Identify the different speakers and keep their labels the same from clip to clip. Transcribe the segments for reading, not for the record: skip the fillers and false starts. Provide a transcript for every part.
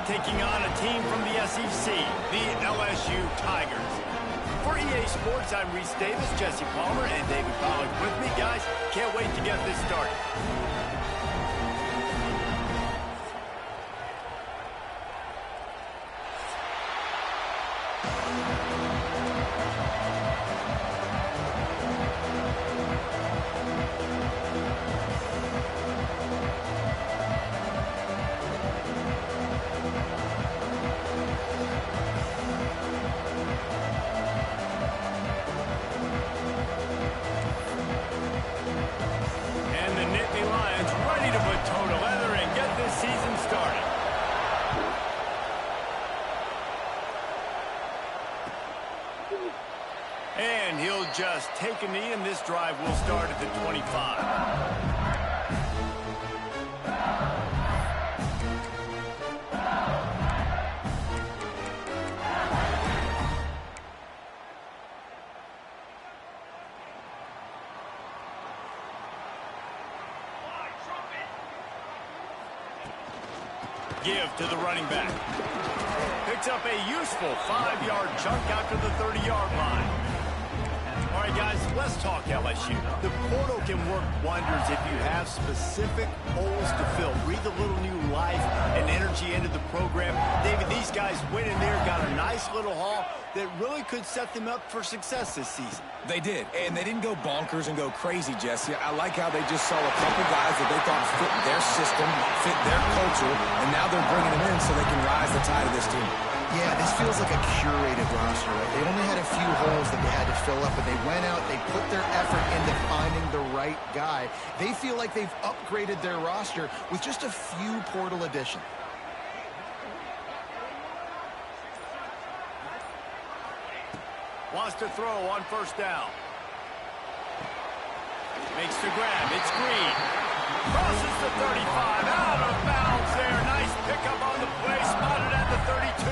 Speaker 1: taking on a team from the SEC, the LSU Tigers. For EA Sports, I'm Reese Davis, Jesse Palmer, and David Pollack with me, guys. Can't wait to get this started. And he'll just take a knee, and this drive will start at the 25. Give to the running back. Picks up a useful 5-yard chunk out to the 30-yard line. All right, guys, let's talk LSU. The portal can work wonders if you have specific holes to fill. Breathe a little new life and energy into the program. David, these guys went in there, got a nice little haul that really could set them up for success this season.
Speaker 2: They did, and they didn't go bonkers and go crazy, Jesse. I like how they just saw a couple guys that they thought fit their system, fit their culture, and now they're bringing them in so they can rise the tide of this team.
Speaker 3: Yeah, this feels like a curated roster, right? They only had a few holes that they had to fill up, but they went out, they put their effort into finding the right guy. They feel like they've upgraded their roster with just a few portal additions.
Speaker 1: Wants to throw on first down. Makes the grab. It's Green. Crosses the 35. Out of bounds there. Nice pickup on the play. Spotted at the 32.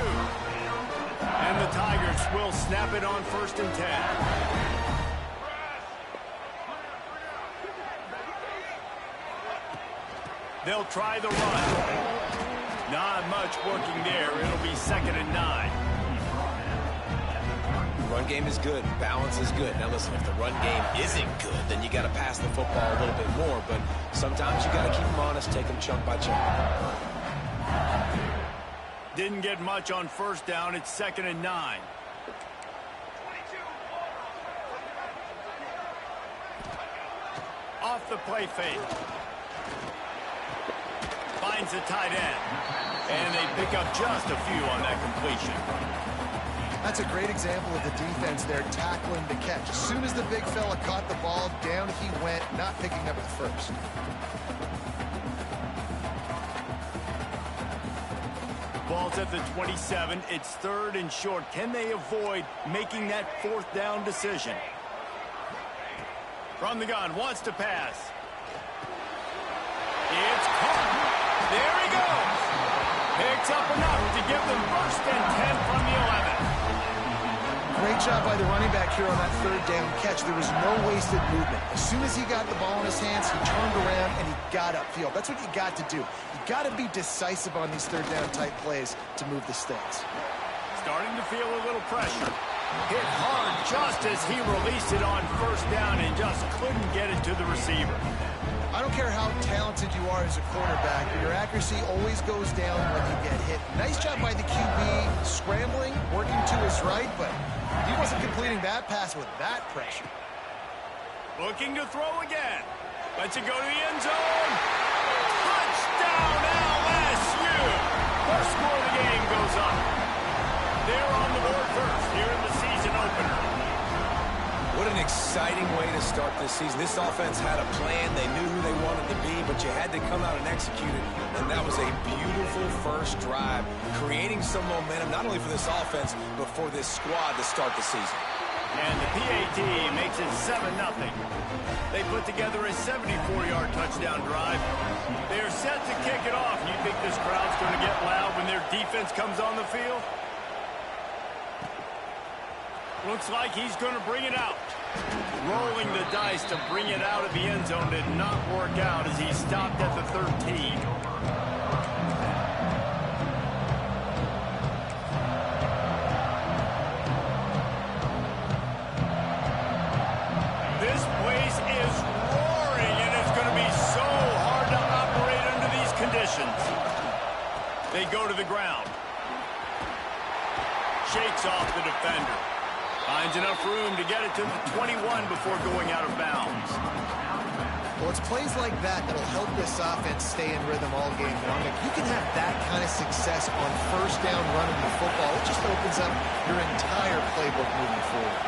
Speaker 1: And the Tigers will snap it on 1st and 10. They'll try the run. Not much working there. It'll be 2nd and 9.
Speaker 2: Run game is good. Balance is good. Now, listen, if the run game isn't good, then you got to pass the football a little bit more. But sometimes you got to keep them honest, take them chunk by chunk.
Speaker 1: Didn't get much on first down. It's 2nd and 9. Off the play fake. Finds the tight end. And they pick up just a few on that completion.
Speaker 3: That's a great example of the defense there tackling the catch. As soon as the big fella caught the ball, down he went, not picking up the first.
Speaker 1: Ball's at the 27. It's 3rd and short. Can they avoid making that 4th down decision? From the gun, wants to pass. It's caught. There he goes. Picks up enough to give them 1st and 10 from the 11.
Speaker 3: Great job by the running back here on that 3rd down catch. There was no wasted movement. As soon as he got the ball in his hands, he turned around and he got upfield. That's what you got to do. You got to be decisive on these 3rd down type plays to move the stakes.
Speaker 1: Starting to feel a little pressure. Hit hard just as he released it on 1st down and just couldn't get it to the receiver.
Speaker 3: I don't care how talented you are as a quarterback, but your accuracy always goes down when you get hit. Nice job by the QB, scrambling, working to his right, but he wasn't completing that pass with that pressure.
Speaker 1: Looking to throw again. Lets it go to the end zone. Touchdown, LSU! First score of the game goes up. They're on the board first here in the season opener.
Speaker 2: What an exciting way to start this season. This offense had a plan. They knew who they wanted to be, but you had to come out and execute it. And that was a beautiful first drive, creating some momentum, not only for this offense, but for this squad to start the season.
Speaker 1: And the PAT makes it 7-0. They put together a 74-yard touchdown drive. They're set to kick it off. You think this crowd's going to get loud when their defense comes on the field? Looks like he's going to bring it out. Rolling the dice to bring it out of the end zone did not work out as he stopped at the 13. possessions. They go to the ground. Shakes off the defender. Finds enough room to get it to the 21 before going out of bounds.
Speaker 3: Well, it's plays like that that'll help this offense stay in rhythm all game long. If you can have that kind of success on first down running the football, it just opens up your entire playbook moving forward.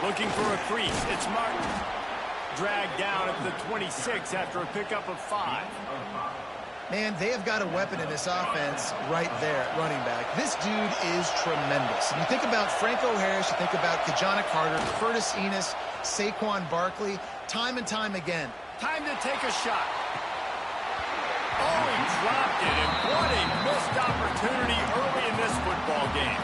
Speaker 1: Looking for a crease. It's Martin. Dragged down at the 26 after a pickup of 5.
Speaker 3: Man, they have got a weapon in this offense right there at running back. This dude is tremendous. And you think about Franco Harris, you think about Kajana Carter, Curtis Enos, Saquon Barkley, time and time again.
Speaker 1: Time to take a shot. Oh, he dropped it, and what a missed opportunity early in this football game.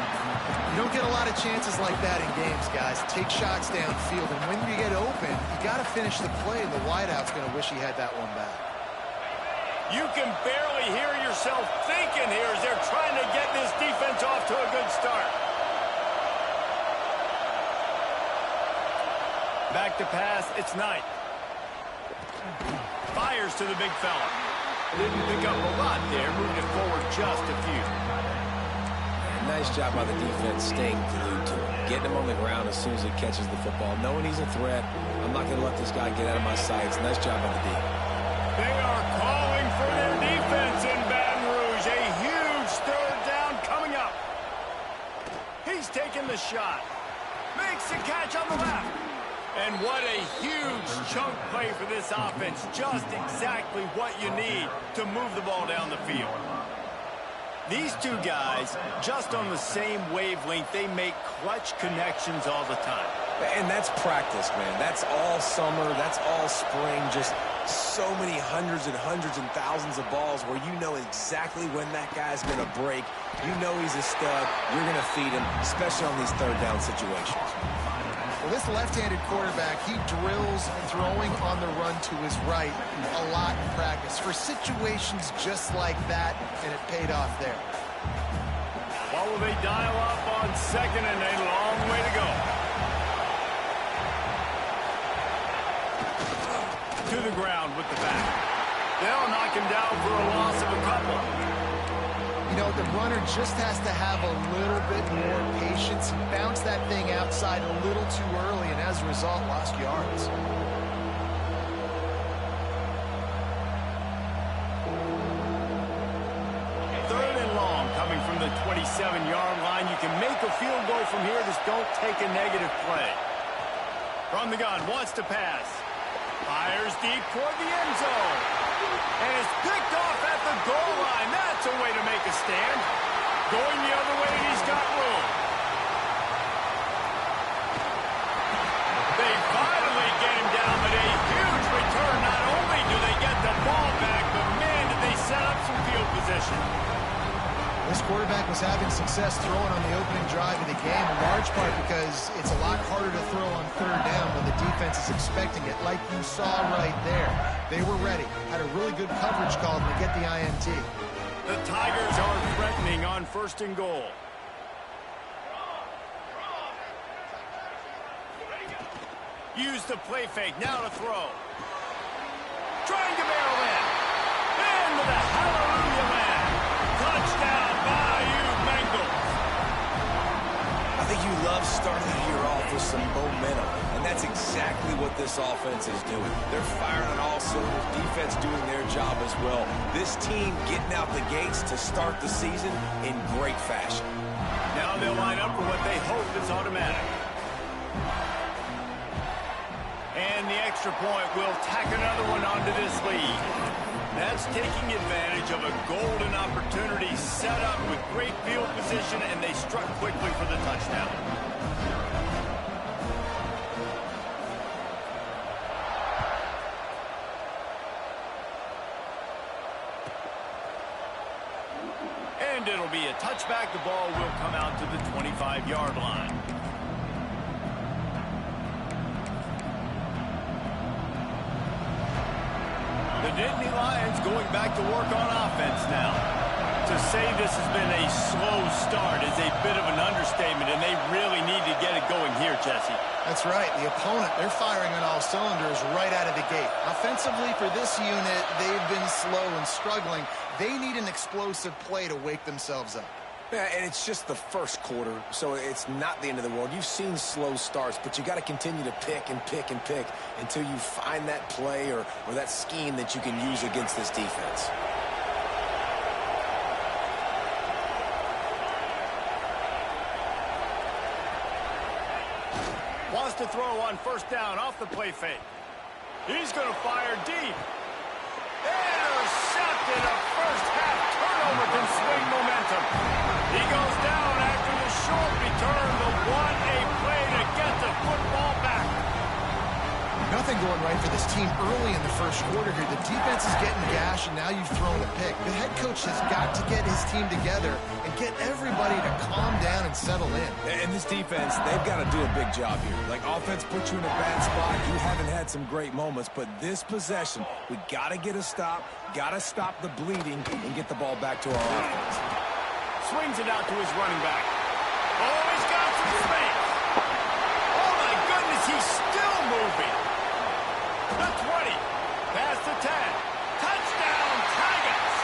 Speaker 3: You don't get a lot of chances like that in games, guys. Take shots downfield, and when you get open, you got to finish the play. The wideout's going to wish he had that one back.
Speaker 1: You can barely hear yourself thinking here as they're trying to get this defense off to a good start. Back to pass, it's Knight. Fires to the big fella. Didn't pick up a lot there, moving it forward just a few.
Speaker 2: Nice job by the defense staying glued to him. Getting him on the ground as soon as he catches the football. Knowing he's a threat, I'm not going to let this guy get out of my sights. Nice job by the D.
Speaker 1: They are calling for their defense in Baton Rouge. A huge third down coming up. He's taking the shot. Makes the catch on the left. And what a huge chunk play for this offense. Just exactly what you need to move the ball down the field. These two guys, just on the same wavelength, they make clutch connections all the time.
Speaker 2: And that's practice, man. That's all summer. That's all spring. Just so many hundreds and thousands of balls where you know exactly when that guy's going to break. You know he's a stud. You're going to feed him, especially on these third down situations.
Speaker 3: Well, this left-handed quarterback, he drills throwing on the run to his right a lot in practice for situations just like that, and it paid off there.
Speaker 1: Well, will they dial up on second and a long way to go? To the ground with the back. They'll knock him down for a loss of a couple.
Speaker 3: You know, the runner just has to have a little bit more patience. He bounced that thing outside a little too early, and as a result, lost yards.
Speaker 1: Third and long coming from the 27-yard line. You can make a field goal from here. Just don't take a negative play. From the gun, wants to pass. Fires deep toward the end zone. And it's picked off at the goal line. That's a way to make a stand. Going the other way, and he's got room. They finally get him down, but a huge return. Not only do they get the ball back, but man, did they set up some field position.
Speaker 3: This quarterback was having success throwing on the opening drive of the game, in large part because it's a lot harder to throw on third down when the defense is expecting it, like you saw right there. They were ready, had a really good coverage call to get the INT.
Speaker 1: The Tigers are threatening on first and goal. Use the play fake, now to throw. Trying to barrel in. Into the hallelujah land. Touchdown, Bayou Bengals.
Speaker 2: I think you love starting the year off with some momentum, and that's exactly what this offense is doing. They're firing on all cylinders, defense doing their job as well. This team getting out the gates to start the season in great fashion.
Speaker 1: Now they'll line up for what they hope is automatic. And the extra point will tack another one onto this lead. That's taking advantage of a golden opportunity set up with great field position, and they struck quickly for the touchdown. And it'll be a touchback. The ball will come out to the 25-yard line. The Nittany Lions going back to work on offense now. To say this has been a slow start is a bit of an understatement, and they really need to get it going here, Jesse.
Speaker 3: That's right. The opponent, they're firing on all cylinders right out of the gate. Offensively for this unit, they've been slow and struggling. They need an explosive play to wake themselves up.
Speaker 2: Yeah, and it's just the first quarter, so it's not the end of the world. You've seen slow starts, but you got to continue to pick and pick and pick until you find that play or that scheme that you can use against this defense.
Speaker 1: Wants to throw on first down off the play fake. He's going to fire deep. Intercepted. A first half turnover can swing momentum. He goes down after the short return. The 1-A play to get the football back.
Speaker 3: Nothing going right for this team early in the first quarter here. The defense is getting gashed, and now you've thrown a pick. The head coach has got to get his team together and get everybody to calm down and settle in.
Speaker 2: And this defense, they've got to do a big job here. Like, offense puts you in a bad spot. You haven't had some great moments, but this possession, we got to get a stop, got to stop the bleeding, and get the ball back to our offense.
Speaker 1: Swings it out to his running back. Oh, he's got some space. Oh, my goodness, he's still moving. The 20, past the 10, touchdown Tigers!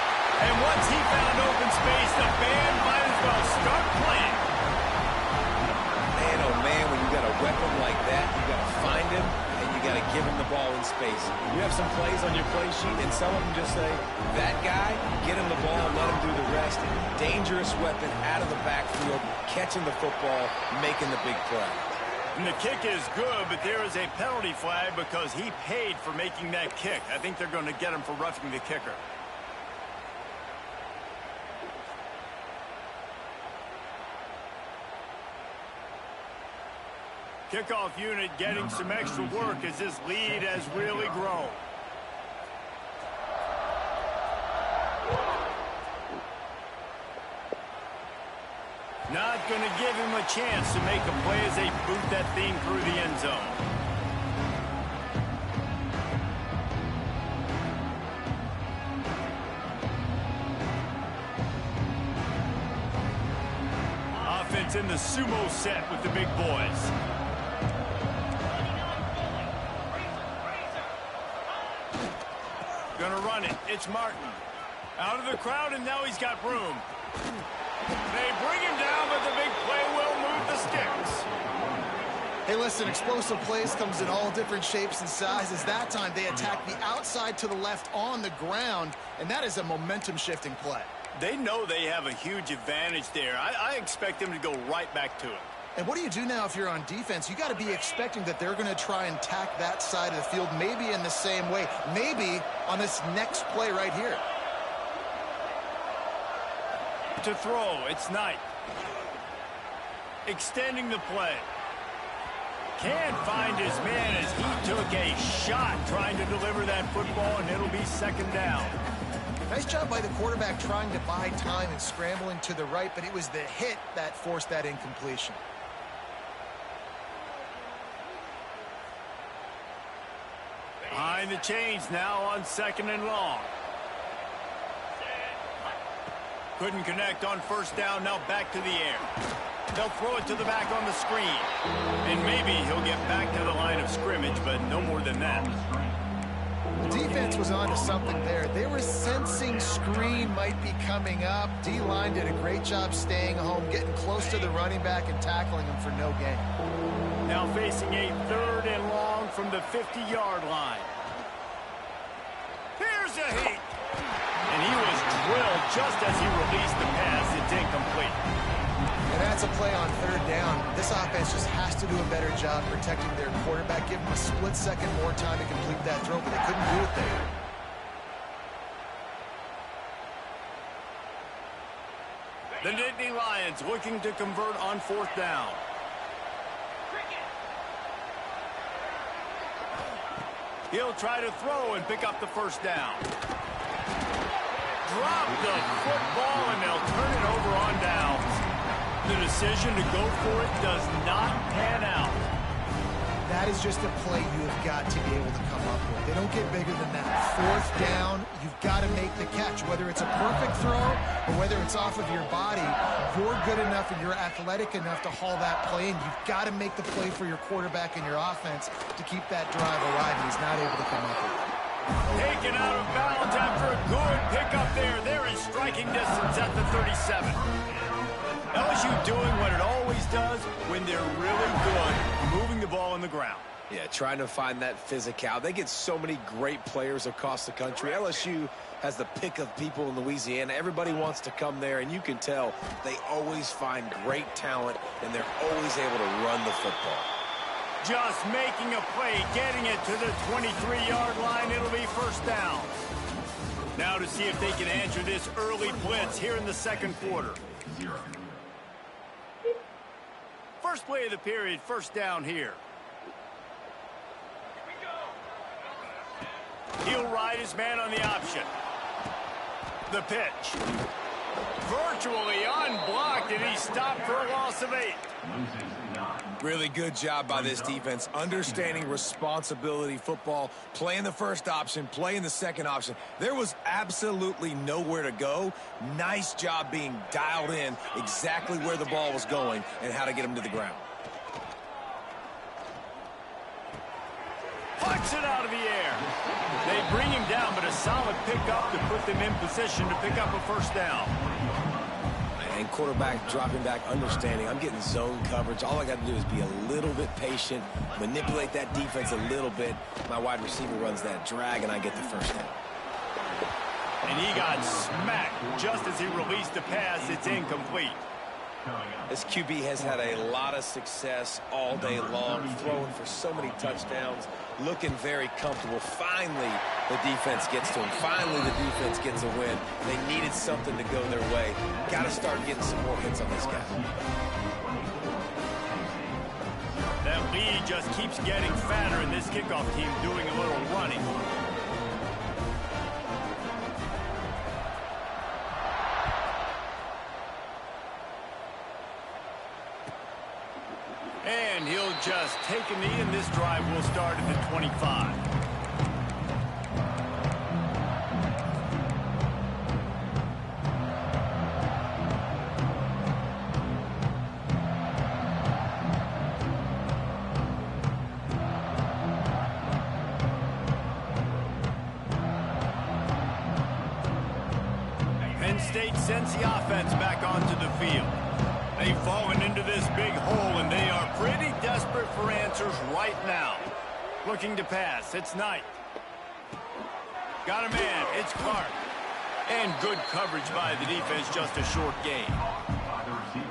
Speaker 1: And once he found open space, the band might as well start playing.
Speaker 2: Man, oh man, when you got a weapon like that, you got to find him, and you got to give him the ball in space. You have some plays on your play sheet, and some of them just say, that guy, get him the ball, let him do the rest. Dangerous weapon out of the backfield, catching the football, making the big play.
Speaker 1: And the kick is good, but there is a penalty flag because he paid for making that kick. I think they're going to get him for roughing the kicker. Kickoff unit getting some extra work as this lead has really grown. Not going to give him a chance to make a play as they boot that thing through the end zone. Offense in the sumo set with the big boys. Gonna run it. It's Martin. Out of the crowd, and now he's got room. They bring him down, but the big play will move the sticks.
Speaker 3: Hey, listen, explosive plays comes in all different shapes and sizes. That time, they attack the outside to the left on the ground, and that is a momentum-shifting play.
Speaker 1: They know they have a huge advantage there. I expect them to go right back to it.
Speaker 3: And what do you do now if you're on defense? You got to be expecting that they're going to try and attack that side of the field, maybe in the same way, maybe on this next play right here.
Speaker 1: To throw, it's Knight. Extending the play. Can't find his man as he took a shot trying to deliver that football, and it'll be second down.
Speaker 3: Nice job by the quarterback trying to buy time and scrambling to the right, but it was the hit that forced that incompletion.
Speaker 1: Behind the chains now on second and long. Couldn't connect on first down, now back to the air. They'll throw it to the back on the screen. And maybe he'll get back to the line of scrimmage, but no more than that.
Speaker 3: The defense was onto something there. They were sensing screen might be coming up. D-line did a great job staying home, getting close to the running back and tackling him for no gain.
Speaker 1: Now facing a third and long from the 50-yard line. Here's a heat. And he was drilled just as he released the pass. It's incomplete.
Speaker 3: And that's a play on third down. This offense just has to do a better job protecting their quarterback. Give him a split second more time to complete that throw, but they couldn't do it there.
Speaker 1: The Nittany Lions looking to convert on fourth down. He'll try to throw and pick up the first down. Drop the football, and they'll turn it over on downs. The decision to go for it does not pan out.
Speaker 3: That is just a play you have got to be able to come up with. They don't get bigger than that. Fourth down, you've got to make the catch. Whether it's a perfect throw or whether it's off of your body, you're good enough and you're athletic enough to haul that play in. You've got to make the play for your quarterback and your offense to keep that drive alive, and he's not able to come up with it.
Speaker 1: Taken out of bounds after a good pickup there. They're in striking distance at the 37. LSU doing what it always does when they're really good, moving the ball on the ground.
Speaker 2: Yeah, trying to find that physical. They get so many great players across the country. LSU has the pick of people in Louisiana. Everybody wants to come there, and you can tell they always find great talent, and they're always able to run the football.
Speaker 1: Just making a play, getting it to the 23-yard line. It'll be first down. Now to see if they can answer this early blitz here in the second quarter. First play of the period, first down here. He'll ride his man on the option. The pitch. Virtually unblocked, and he stopped for a loss of 8.
Speaker 2: Really good job by this defense, understanding responsibility football, playing the first option, playing the second option. There was absolutely nowhere to go. Nice job being dialed in exactly where the ball was going and how to get him to the ground.
Speaker 1: Pucks it out of the air. They bring him down, but a solid pickup to put them in position to pick up a first down.
Speaker 2: And quarterback dropping back, understanding I'm getting zone coverage. All I got to do is be a little bit patient, manipulate that defense a little bit. My wide receiver runs that drag, and I get the first down.
Speaker 1: And he got smacked just as he released the pass. It's incomplete.
Speaker 2: This QB has had a lot of success all day long, throwing for so many touchdowns, looking very comfortable. Finally, the defense gets to him. Finally, the defense gets a win. They needed something to go their way. Got to start getting some more hits on this guy.
Speaker 1: That lead just keeps getting fatter, and this kickoff team doing a little running. And he'll just take a knee, and this drive will start at the 25. Penn State sends the offense back onto the field. They've fallen into this big hole, and they are pretty desperate for answers right now. Looking to pass. It's Knight. Got a man. It's Clark. And good coverage by the defense, just a short gain.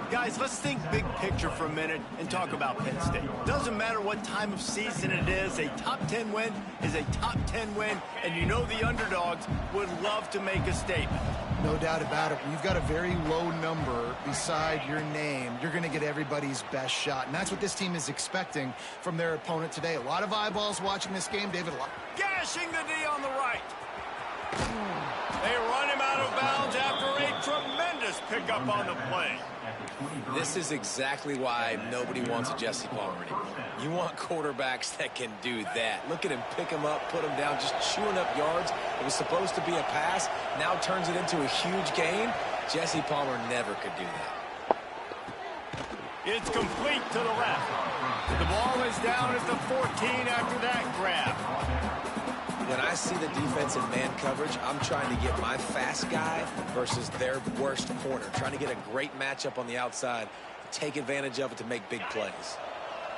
Speaker 1: Guys, let's think big picture for a minute and talk about Penn State. Doesn't matter what time of season it is, a top 10 win is a top 10 win, and you know the underdogs would love to make a statement.
Speaker 3: No doubt about it. When you've got a very low number beside your name, you're going to get everybody's best shot. And that's what this team is expecting from their opponent today. A lot of eyeballs watching this game. David,
Speaker 1: Gashing the D on the right. They run him out of bounds after a tremendous pickup on the play.
Speaker 2: This is exactly why nobody wants a Jesse Palmer anymore. You want quarterbacks that can do that. Look at him, pick him up, put him down, just chewing up yards. It was supposed to be a pass, now turns it into a huge gain. Jesse Palmer never could do that.
Speaker 1: It's complete to the left. The ball is down at the 14 after that grab.
Speaker 2: When I see the defense in man coverage, I'm trying to get my fast guy versus their worst corner. Trying to get a great matchup on the outside, take advantage of it to make big plays.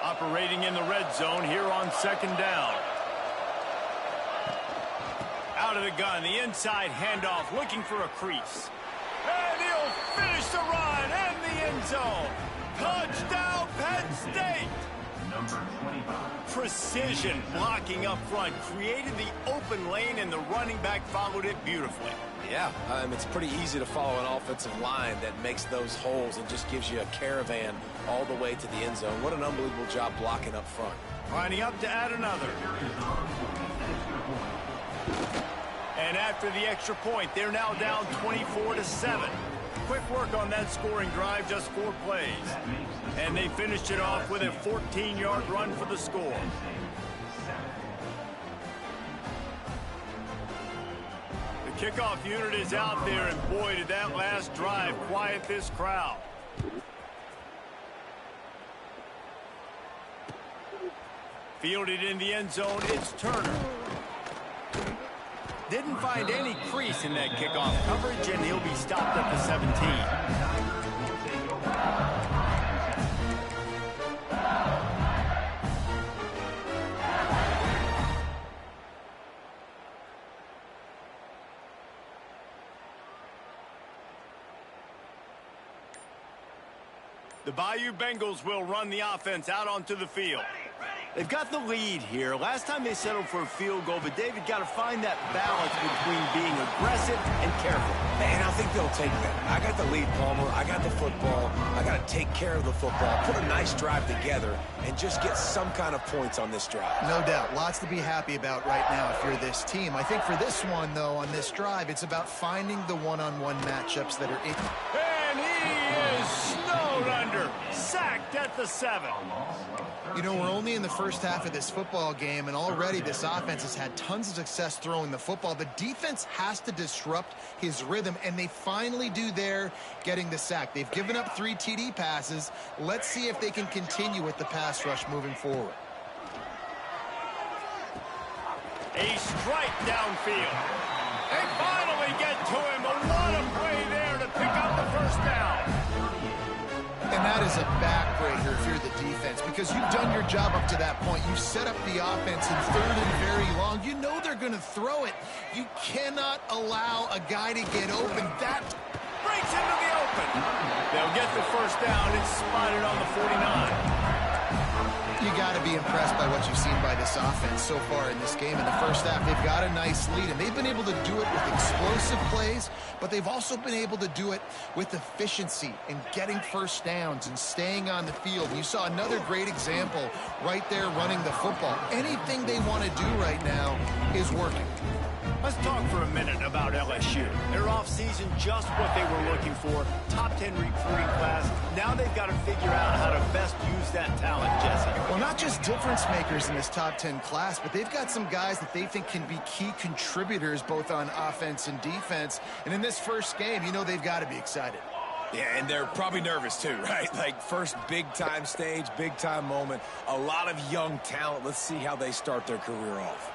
Speaker 1: Operating in the red zone here on second down. Out of the gun, the inside handoff, looking for a crease. And he'll finish the run and the end zone. Touchdown, Penn State! Precision blocking up front created the open lane, and the running back followed it beautifully.
Speaker 2: Yeah, it's pretty easy to follow an offensive line that makes those holes and just gives you a caravan all the way to the end zone. What an unbelievable job blocking up front.
Speaker 1: Lining up to add another. And after the extra point, they're now down 24-7. Quick work on that scoring drive, just 4 plays. And they finished it off with a 14-yard run for the score. The kickoff unit is out there, and boy, did that last drive quiet this crowd. Fielded in the end zone, it's Turner. Didn't find any crease in that kickoff coverage, and he'll be stopped at the 17. The Bayou Bengals will run the offense out onto the field. They've got the lead here. Last time they settled for a field goal, but David got to find that balance between being aggressive and careful.
Speaker 2: And I think they'll take that. I got the lead, Palmer. I got the football. I got to take care of the football, put a nice drive together, and just get some kind of points on this drive.
Speaker 3: No doubt. Lots to be happy about right now if you're this team. I think for this one, though, on this drive, it's about finding the one-on-one matchups that are in.
Speaker 1: And he is snowed under. Sacked at the 7.
Speaker 3: You know, we're only in the first half of this football game, and already this offense has had tons of success throwing the football. The defense has to disrupt his rhythm, and they finally do there, getting the sack. They've given up 3 TD passes. Let's see if they can continue with the pass rush moving forward.
Speaker 1: A strike downfield. They finally get to him. What a play there to pick up the first down.
Speaker 3: And that is a backbreaker if you're the defense, because you've done your job up to that point. You've set up the offense in 3rd and very long. You know they're going to throw it. You cannot allow a guy to get open. That
Speaker 1: breaks into the open. They'll get the first down. It's spotted on the 49.
Speaker 3: You got to be impressed by what you've seen by this offense so far in this game. In the first half, they've got a nice lead, and they've been able to do it with explosive plays, but they've also been able to do it with efficiency and getting first downs and staying on the field. You saw another great example right there running the football. Anything they want to do right now is working.
Speaker 1: Let's talk for a minute about LSU. Their offseason, just what they were looking for. Top 10 recruiting class. Now they've got to figure out how to best use that talent, Jesse.
Speaker 3: Well, not just difference makers in this top 10 class, but they've got some guys that they think can be key contributors both on offense and defense. And in this first game, you know they've got to be excited.
Speaker 2: Yeah, and they're probably nervous too, right? Like first big-time stage, big-time moment. A lot of young talent. Let's see how they start their career off.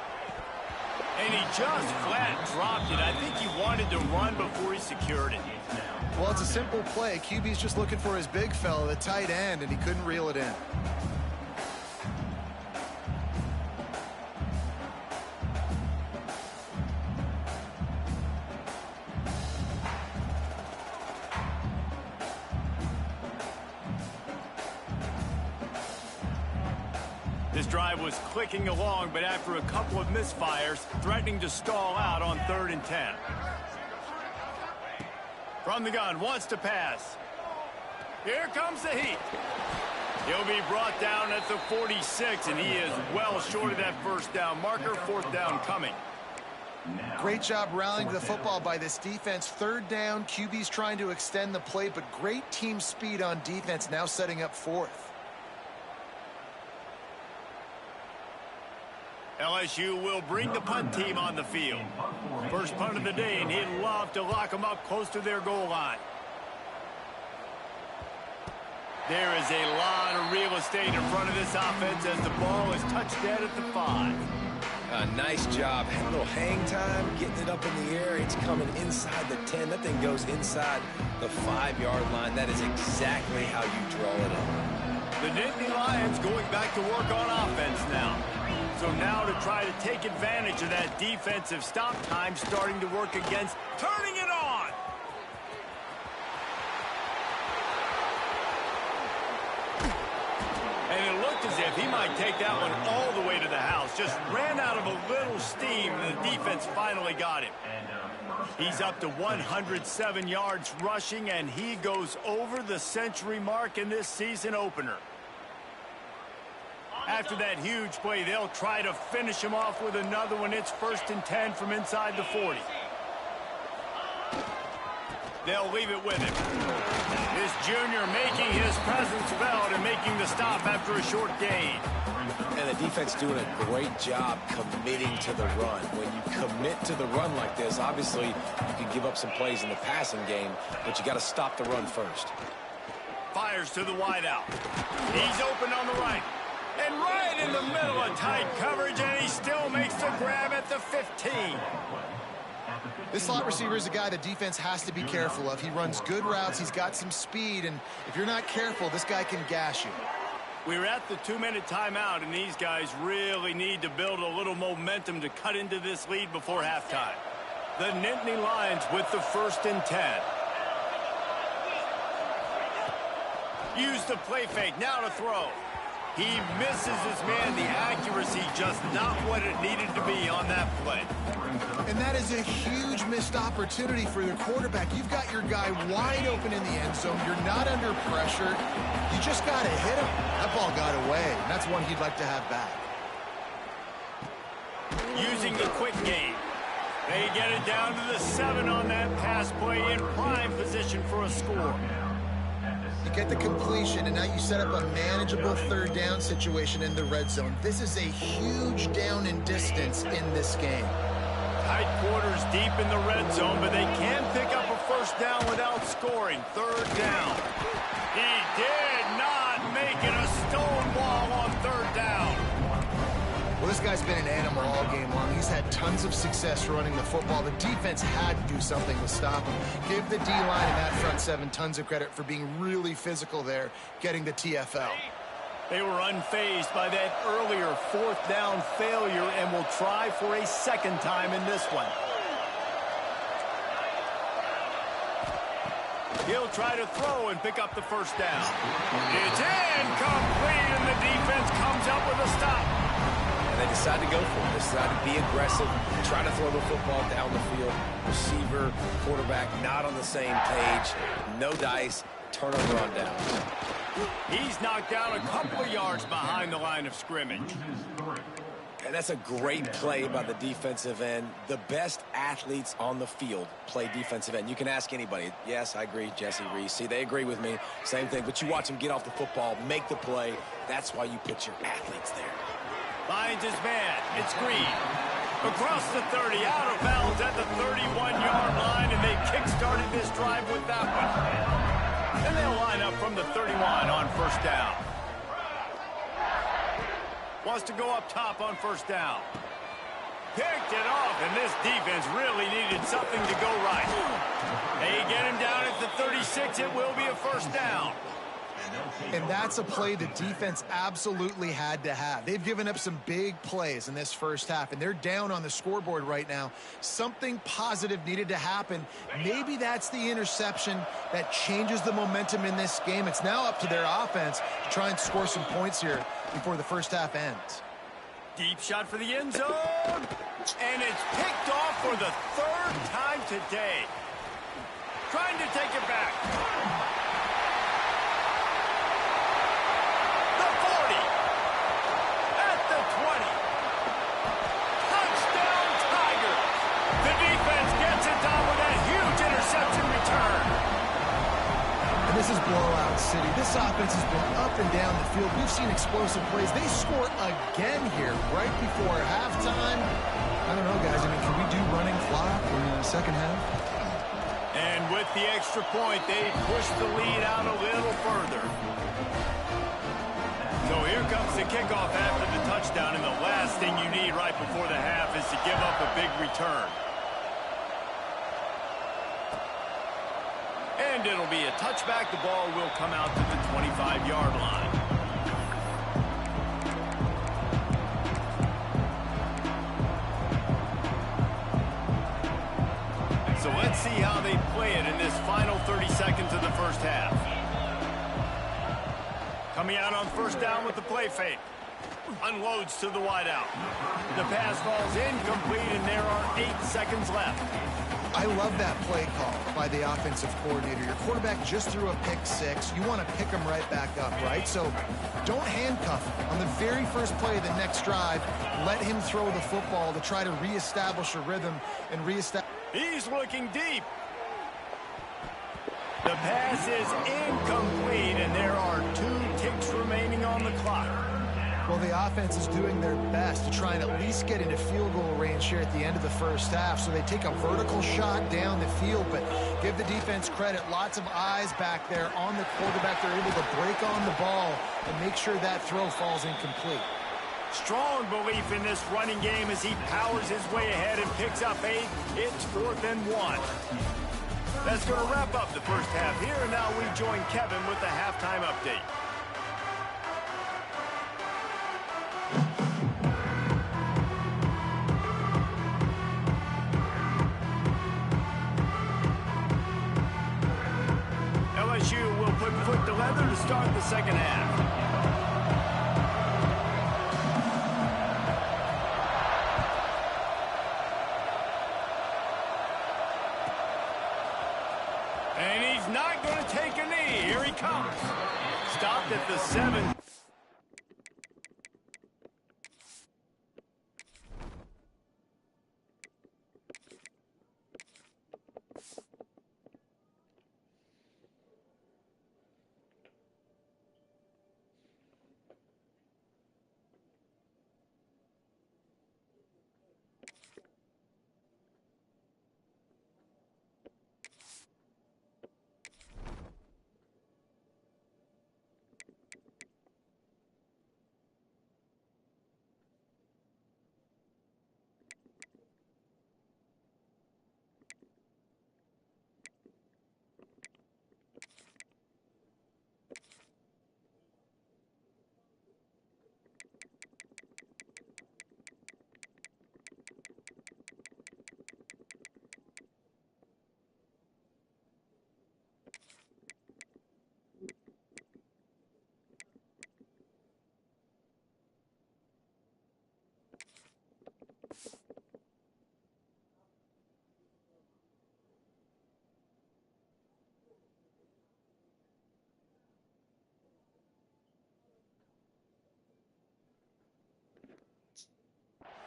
Speaker 1: And he just flat dropped it. I think he wanted to run before he secured it.
Speaker 3: Well, it's a simple play. QB's just looking for his big fella, the tight end, and he couldn't reel it in.
Speaker 1: This drive was clicking along, but after a couple of misfires, threatening to stall out on 3rd and 10. From the gun, wants to pass. Here comes the heat. He'll be brought down at the 46, and he is well short of that first down marker. 4th down coming.
Speaker 3: Great job rallying to the football by this defense. 3rd down, QB's trying to extend the play, but great team speed on defense, now setting up 4th.
Speaker 1: LSU will bring the punt team on the field. First punt of the day, and he'd love to lock them up close to their goal line. There is a lot of real estate in front of this offense as the ball is touched dead at the 5.
Speaker 2: Nice job. A little hang time, getting it up in the air. It's coming inside the 10. That thing goes inside the 5-yard line. That is exactly how you draw it up.
Speaker 1: The Nittany Lions going back to work on offense now. So now to try to take advantage of that defensive stop time starting to work against, turning it on. And it looked as if he might take that one all the way to the house. Just ran out of a little steam, and the defense finally got him. He's up to 107 yards rushing, and he goes over the century mark in this season opener. After that huge play, they'll try to finish him off with another one. It's 1st and 10 from inside the 40. They'll leave it with him. This junior making his presence felt and making the stop after a short gain.
Speaker 2: And the defense doing a great job committing to the run. When you commit to the run like this, obviously you can give up some plays in the passing game, but you got to stop the run first.
Speaker 1: Fires to the wideout. He's open on the right. And right in the middle of tight coverage, and he still makes the grab at the 15.
Speaker 3: This slot receiver is a guy the defense has to be careful of. He runs good routes. He's got some speed, and if you're not careful, this guy can gash you.
Speaker 1: We're at the 2-minute timeout, and these guys really need to build a little momentum to cut into this lead before halftime. The Nittany Lions with the 1st and 10. Use the play fake, now to throw. He misses his man. The accuracy just not what it needed to be on that play.
Speaker 3: And that is a huge missed opportunity for your quarterback. You've got your guy wide open in the end zone. You're not under pressure. You just got to hit him. That ball got away, and that's one he'd like to have back.
Speaker 1: Using the quick game. They get it down to the 7 on that pass play in prime position for a score.
Speaker 3: You get the completion, and now you set up a manageable 3rd down situation in the red zone. This is a huge down in distance in this game.
Speaker 1: Tight quarters deep in the red zone, but they can pick up a 1st down without scoring. 3rd down. He did not make it a stonewall on 3rd down.
Speaker 3: Well, this guy's been an animal all game long. He's had tons of success running the football. The defense had to do something to stop him. Give the D-line and that front 7 tons of credit for being really physical there, getting the TFL.
Speaker 1: They were unfazed by that earlier 4th down failure and will try for a 2nd time in this one. He'll try to throw and pick up the 1st down. It's incomplete, and the defense comes up with a stop.
Speaker 2: And they decide to go for it. They decide to be aggressive, try to throw the football down the field. Receiver, quarterback, not on the same page. No dice, turnover on downs.
Speaker 1: He's knocked down a couple of yards behind the line of scrimmage.
Speaker 2: And that's a great play by the defensive end. The best athletes on the field play defensive end. You can ask anybody. Yes, I agree, Jesse Reese. See, they agree with me. Same thing. But you watch them get off the football, make the play. That's why you put your athletes there.
Speaker 1: Finds his man. It's Green. Across the 30, out of bounds at the 31-yard line, and they kick-started this drive with that one. And they'll line up from the 31 on 1st down. Wants to go up top on 1st down. Picked it off, and this defense really needed something to go right. They get him down at the 36. It will be a 1st down.
Speaker 3: And that's a play the defense absolutely had to have. They've given up some big plays in this 1st half, and they're down on the scoreboard right now. Something positive needed to happen. Maybe that's the interception that changes the momentum in this game. It's now up to their offense to try and score some points here before the 1st half ends.
Speaker 1: Deep shot for the end zone, and it's picked off for the 3rd time today. Trying to take it back.
Speaker 3: This is blowout city. This offense has been up and down the field. We've seen explosive plays. They score again here right before halftime. I don't know, guys. I mean, can we do running clock in the 2nd half?
Speaker 1: And with the extra point, they push the lead out a little further. So here comes the kickoff after the touchdown, and the last thing you need right before the half is to give up a big return. And it'll be a touchback. The ball will come out to the 25-yard line. So let's see how they play it in this final 30 seconds of the 1st half. Coming out on 1st down with the play fake. Unloads to the wideout. The pass falls incomplete, and there are 8 seconds left.
Speaker 3: I love that play call by the offensive coordinator. Your quarterback just threw a pick 6. You want to pick him right back up, right? So don't handcuff him. On the very first play of the next drive, let him throw the football to try to reestablish a rhythm and reestablish.
Speaker 1: He's looking deep. The pass is incomplete, and there are 2 ticks remaining on the clock.
Speaker 3: Well, the offense is doing their best to try and at least get into field goal range here at the end of the first half. So they take a vertical shot down the field, but give the defense credit. Lots of eyes back there on the quarterback. They're able to break on the ball and make sure that throw falls incomplete.
Speaker 1: Strong belief in this running game as he powers his way ahead and picks up 8. It's 4th and 1. That's going to wrap up the first half here, and now we join Kevin with the halftime update. LSU will put foot to leather to start the second half. And he's not going to take a knee. Here he comes. Stopped at the 7.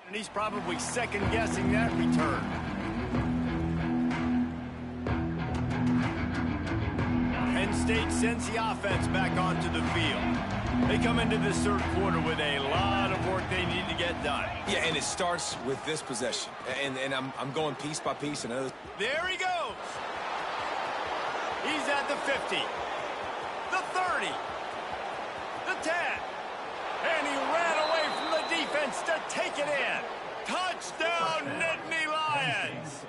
Speaker 1: And he's probably second-guessing that return. Penn State sends the offense back onto the field. They come into this third quarter with a lot of work they need to get done.
Speaker 2: Yeah, and it starts with this possession. And I'm going piece by piece. And
Speaker 1: there he goes. He's at the 50, the 30, the 10. And he ran away from the defense to take it in. Touchdown, Nittany Lions.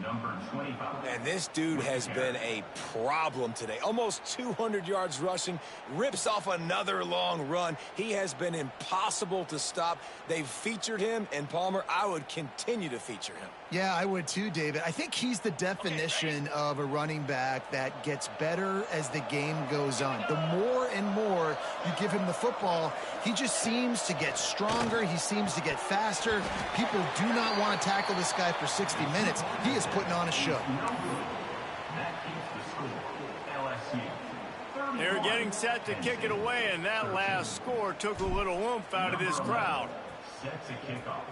Speaker 4: Number 25.
Speaker 2: And this dude has been a problem today. Almost 200 yards rushing, rips off another long run. He has been impossible to stop. They've featured him, and Palmer, I would continue to feature him.
Speaker 3: Yeah, I would too, David. I think he's the definition of a running back that gets better as the game goes on. The more and more you give him the football, he just seems to get stronger. He seems to get faster. People do not want to tackle this guy for 60 minutes. He is putting on a show.
Speaker 4: That keeps the score. LSU.
Speaker 1: They're getting set to kick it away, and that last score took a little oomph out of this crowd.
Speaker 4: Sets a kickoff.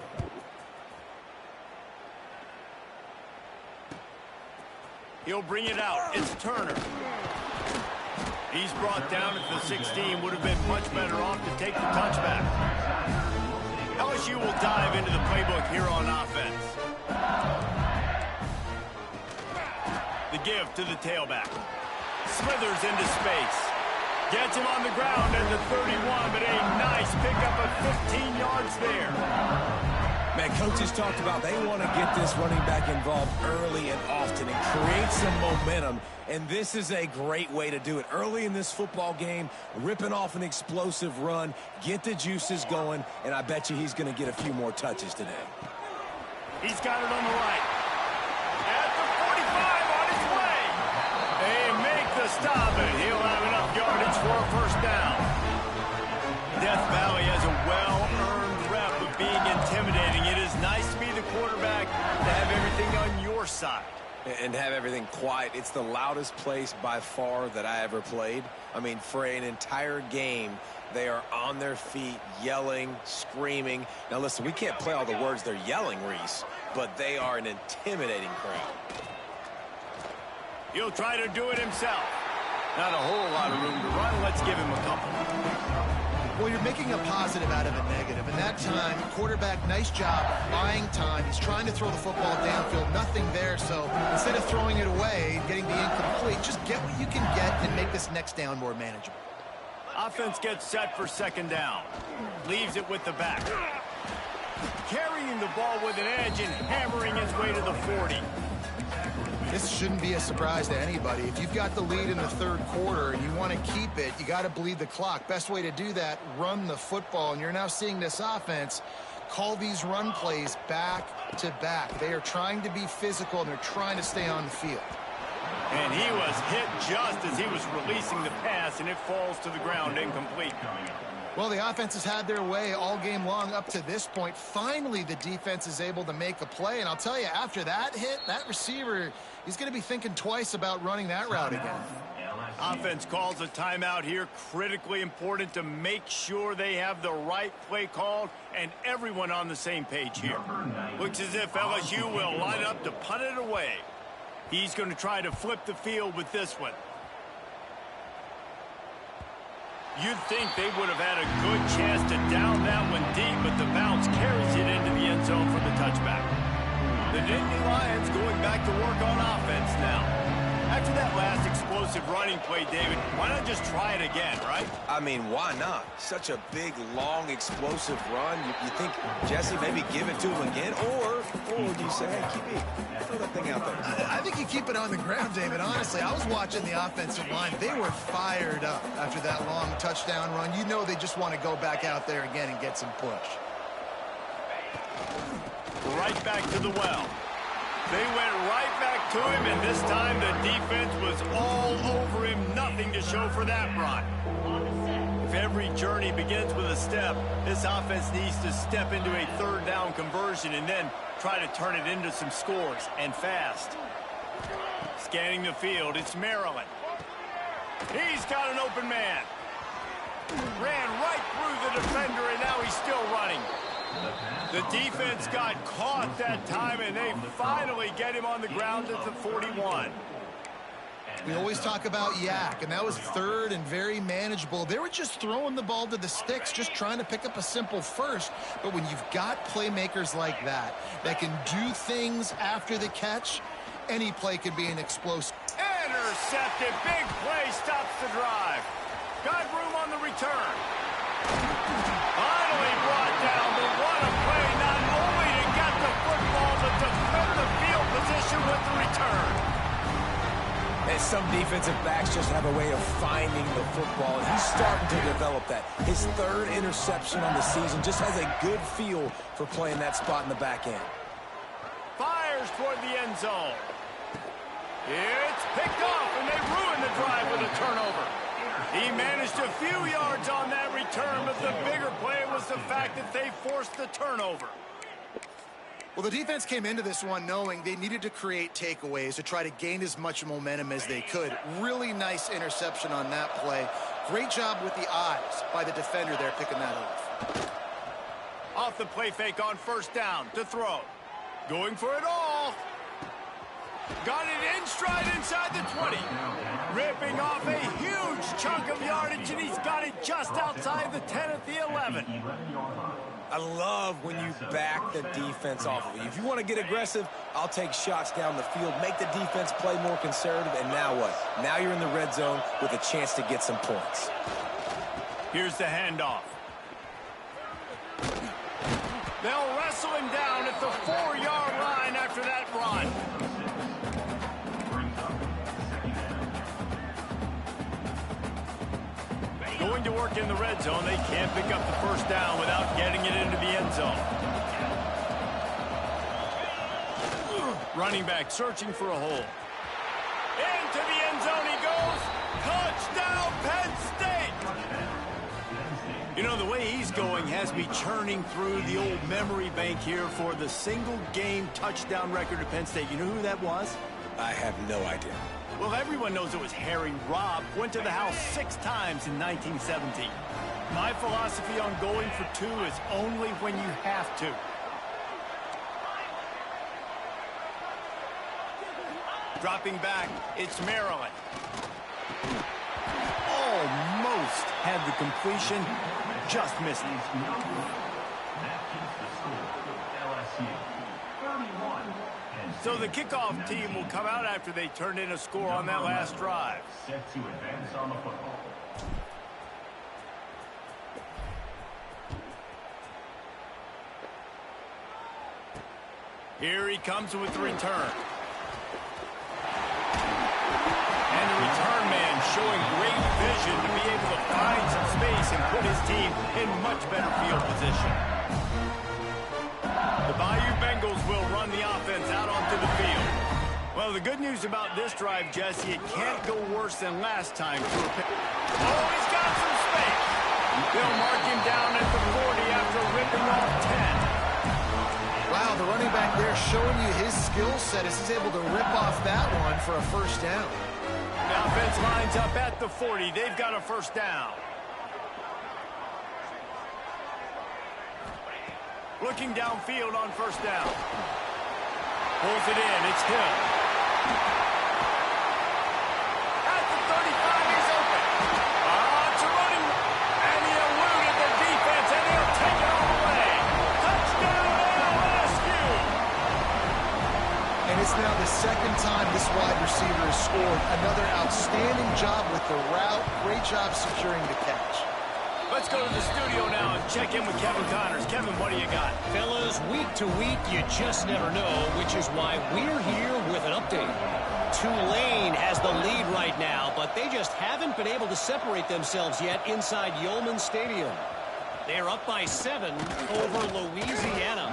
Speaker 1: He'll bring it out. It's Turner. He's brought down at the 16. Would have been much better off to take the touchback. LSU will dive into the playbook here on offense. The give to the tailback. Slithers into space. Gets him on the ground at the 31, but a nice pickup of 15 yards there.
Speaker 2: Man, coaches talked about they want to get this running back involved early and often and create some momentum, and this is a great way to do it. Early in this football game, ripping off an explosive run, get the juices going, and I bet you he's going to get a few more touches today.
Speaker 1: He's got it on the right. At the 45 on his way. They make the stop, and he'll have enough yardage for a first down. Death Valley has a well-earned rep of being intimidating. It is nice to be the quarterback, to have everything on your side.
Speaker 2: And have everything quiet. It's the loudest place by far that I ever played. I mean, for an entire game, they are on their feet, yelling, screaming. Now, listen, we can't play all the words they're yelling, Reese, but they are an intimidating crowd.
Speaker 1: He'll try to do it himself. Not a whole lot of room to run. Let's give him a couple.
Speaker 3: Well, you're making a positive out of a negative. And that time, quarterback, nice job buying time. He's trying to throw the football downfield. Nothing there. So instead of throwing it away and getting the incomplete, just get what you can get and make this next down more manageable.
Speaker 1: Offense gets set for second down. Leaves it with the back. Carrying the ball with an edge and hammering his way to the 40.
Speaker 3: This shouldn't be a surprise to anybody. If you've got the lead in the third quarter and you want to keep it, you got to bleed the clock. Best way to do that, run the football. And you're now seeing this offense call these run plays back to back. They are trying to be physical, and they're trying to stay on the field.
Speaker 1: And he was hit just as he was releasing the pass, and it falls to the ground incomplete.
Speaker 3: Well, the offense has had their way all game long up to this point. Finally, the defense is able to make a play. And I'll tell you, after that hit, that receiver, he's going to be thinking twice about running that route again.
Speaker 1: Offense calls a timeout here. Critically important to make sure they have the right play called and everyone on the same page here. Looks as if LSU will line up to punt it away. He's going to try to flip the field with this one. You'd think they would have had a good chance to down that one deep, but the bounce carries it into the end zone for the touchback. The Nittany Lions going back to work on offense now. After that last explosive running play, David, why not just try it again, right?
Speaker 2: I mean, why not? Such a big, long, explosive run. You think, Jesse, maybe give it to him again? Or do you say, hey, keep it, throw that thing out there?
Speaker 3: I think you keep it on the ground, David. Honestly, I was watching the offensive line. They were fired up after that long touchdown run. You know they just want to go back out there again and get some push.
Speaker 1: Right back to the well. They went right back to him, and this time the defense was all over him. Nothing to show for that run. If every journey begins with a step, this offense needs to step into a third down conversion and then try to turn it into some scores, and fast. Scanning the field, it's Maryland. He's got an open man. Ran right through the defender, and now he's still running. The defense got caught that time, and they finally get him on the ground at the 41.
Speaker 3: We always talk about yak, and that was third and very manageable. They were just throwing the ball to the sticks, just trying to pick up a simple first. But when you've got playmakers like that can do things after the catch, any play could be an explosive.
Speaker 1: Intercepted. Big play stops the drive. Got room on the return. Finally brought down, but what a play, not only to get the football, but to flip the field position with the return.
Speaker 2: And some defensive backs just have a way of finding the football, and he's starting to develop that. His third interception on the season, just has a good feel for playing that spot in the back end.
Speaker 1: Fires toward the end zone. It's picked off, and they ruin the drive with a turnover. He managed a few yards on that return, but the bigger play was the fact that they forced the turnover.
Speaker 3: Well, the defense came into this one knowing they needed to create takeaways to try to gain as much momentum as they could. Really nice interception on that play. Great job with the eyes by the defender there picking that off.
Speaker 1: Off the play fake on first down to throw. Going for it all. Got it in stride inside the 20. Ripping off a huge chunk of yardage, and he's got it just outside the 10 at the 11.
Speaker 2: I love when you back the defense off of you. If you want to get aggressive, I'll take shots down the field, make the defense play more conservative, and now what? Now you're in the red zone with a chance to get some points.
Speaker 1: Here's the handoff. They'll wrestle him down at the 4-yard line after that run. Going to work in the red zone. They can't pick up the first down without getting it into the end zone. Running back searching for a hole. Into the end zone he goes. Touchdown, Penn State! You know, the way he's going has me churning through the old memory bank here for the single game touchdown record at Penn State. You know who that was?
Speaker 2: I have no idea.
Speaker 1: Well, everyone knows it was Harry Robb. Went to the house 6 times in 1917. My philosophy on going for 2 is only when you have to. Dropping back, it's Maryland. Almost had the completion, just missed it.
Speaker 4: That keeps the score. LSU 31.
Speaker 1: So the kickoff team will come out after they turned in a score on that last drive.
Speaker 4: Set to advance on the football.
Speaker 1: Here he comes with the return. And the return man showing great vision to be able to find some space and put his team in much better field position. The Bayou Bengals will run the offense out onto the field. Well, the good news about this drive, Jesse, it can't go worse than last time. Oh, he's got some space. They'll mark him down at the 40 after ripping off 10.
Speaker 3: Wow, the running back there showing you his skill set as he's able to rip off that one for a first down.
Speaker 1: The offense lines up at the 40. They've got a first down. Looking downfield on first down. Pulls it in. It's Hill. At the 35, he's open. It's a running. And he eluded the defense, and he'll take it all the way. Touchdown, LSU.
Speaker 3: And it's now the second time this wide receiver has scored. Another outstanding job with the route. Great job securing the catch.
Speaker 1: Let's go to the studio now and check in with Kevin Connors. Kevin, what do you got?
Speaker 5: Fellas, week to week, you just never know, which is why we're here with an update. Tulane has the lead right now, but they just haven't been able to separate themselves yet inside Yulman Stadium. They're up by 7 over Louisiana.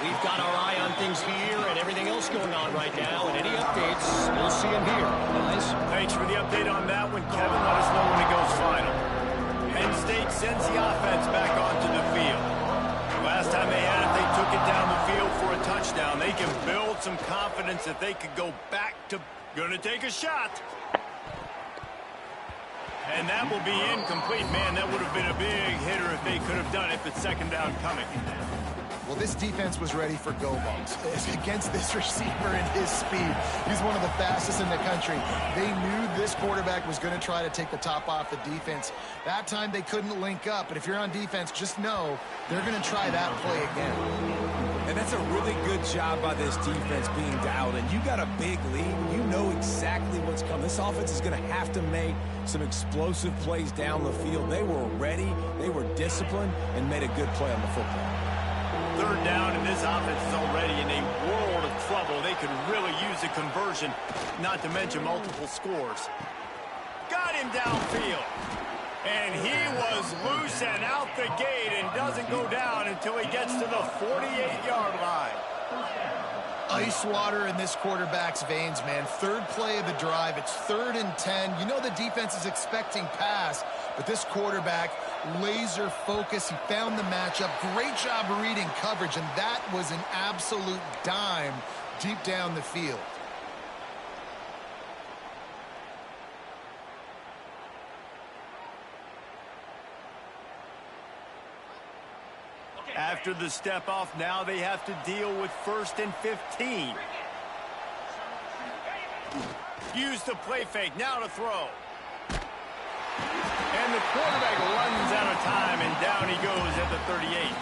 Speaker 5: We've got our eye on things here and everything else going on right now, and any updates, we'll see them here, guys.
Speaker 1: Thanks for the update on that one, Kevin. Let us know when it goes final. Penn State sends the offense back onto the field. Last time they had it, they took it down the field for a touchdown. They can build some confidence that they could go back to gonna take a shot. And that will be incomplete. Man, that would have been a big hitter if they could have done it, but second down coming.
Speaker 3: Well, this defense was ready for go balls against this receiver and his speed. He's one of the fastest in the country. They knew this quarterback was going to try to take the top off the defense. That time they couldn't link up, but if you're on defense, just know they're going to try that play again.
Speaker 2: And that's a really good job by this defense being dialed in. You got a big lead. You know exactly what's coming. This offense is going to have to make some explosive plays down the field. They were ready, they were disciplined, and made a good play on the football.
Speaker 1: Third down, and this offense is already in a world of trouble. They could really use a conversion, not to mention multiple scores. Got him downfield. And he was loose and out the gate and doesn't go down until he gets to the 48-yard line.
Speaker 3: Ice water in this quarterback's veins, man. Third play of the drive. It's 3rd and 10. You know the defense is expecting pass, but this quarterback, laser focus. He found the matchup. Great job reading coverage, and that was an absolute dime deep down the field.
Speaker 1: After the step off, now they have to deal with 1st and 15. Use the play fake, now to throw. And the quarterback runs out of time, and down he goes at the 38.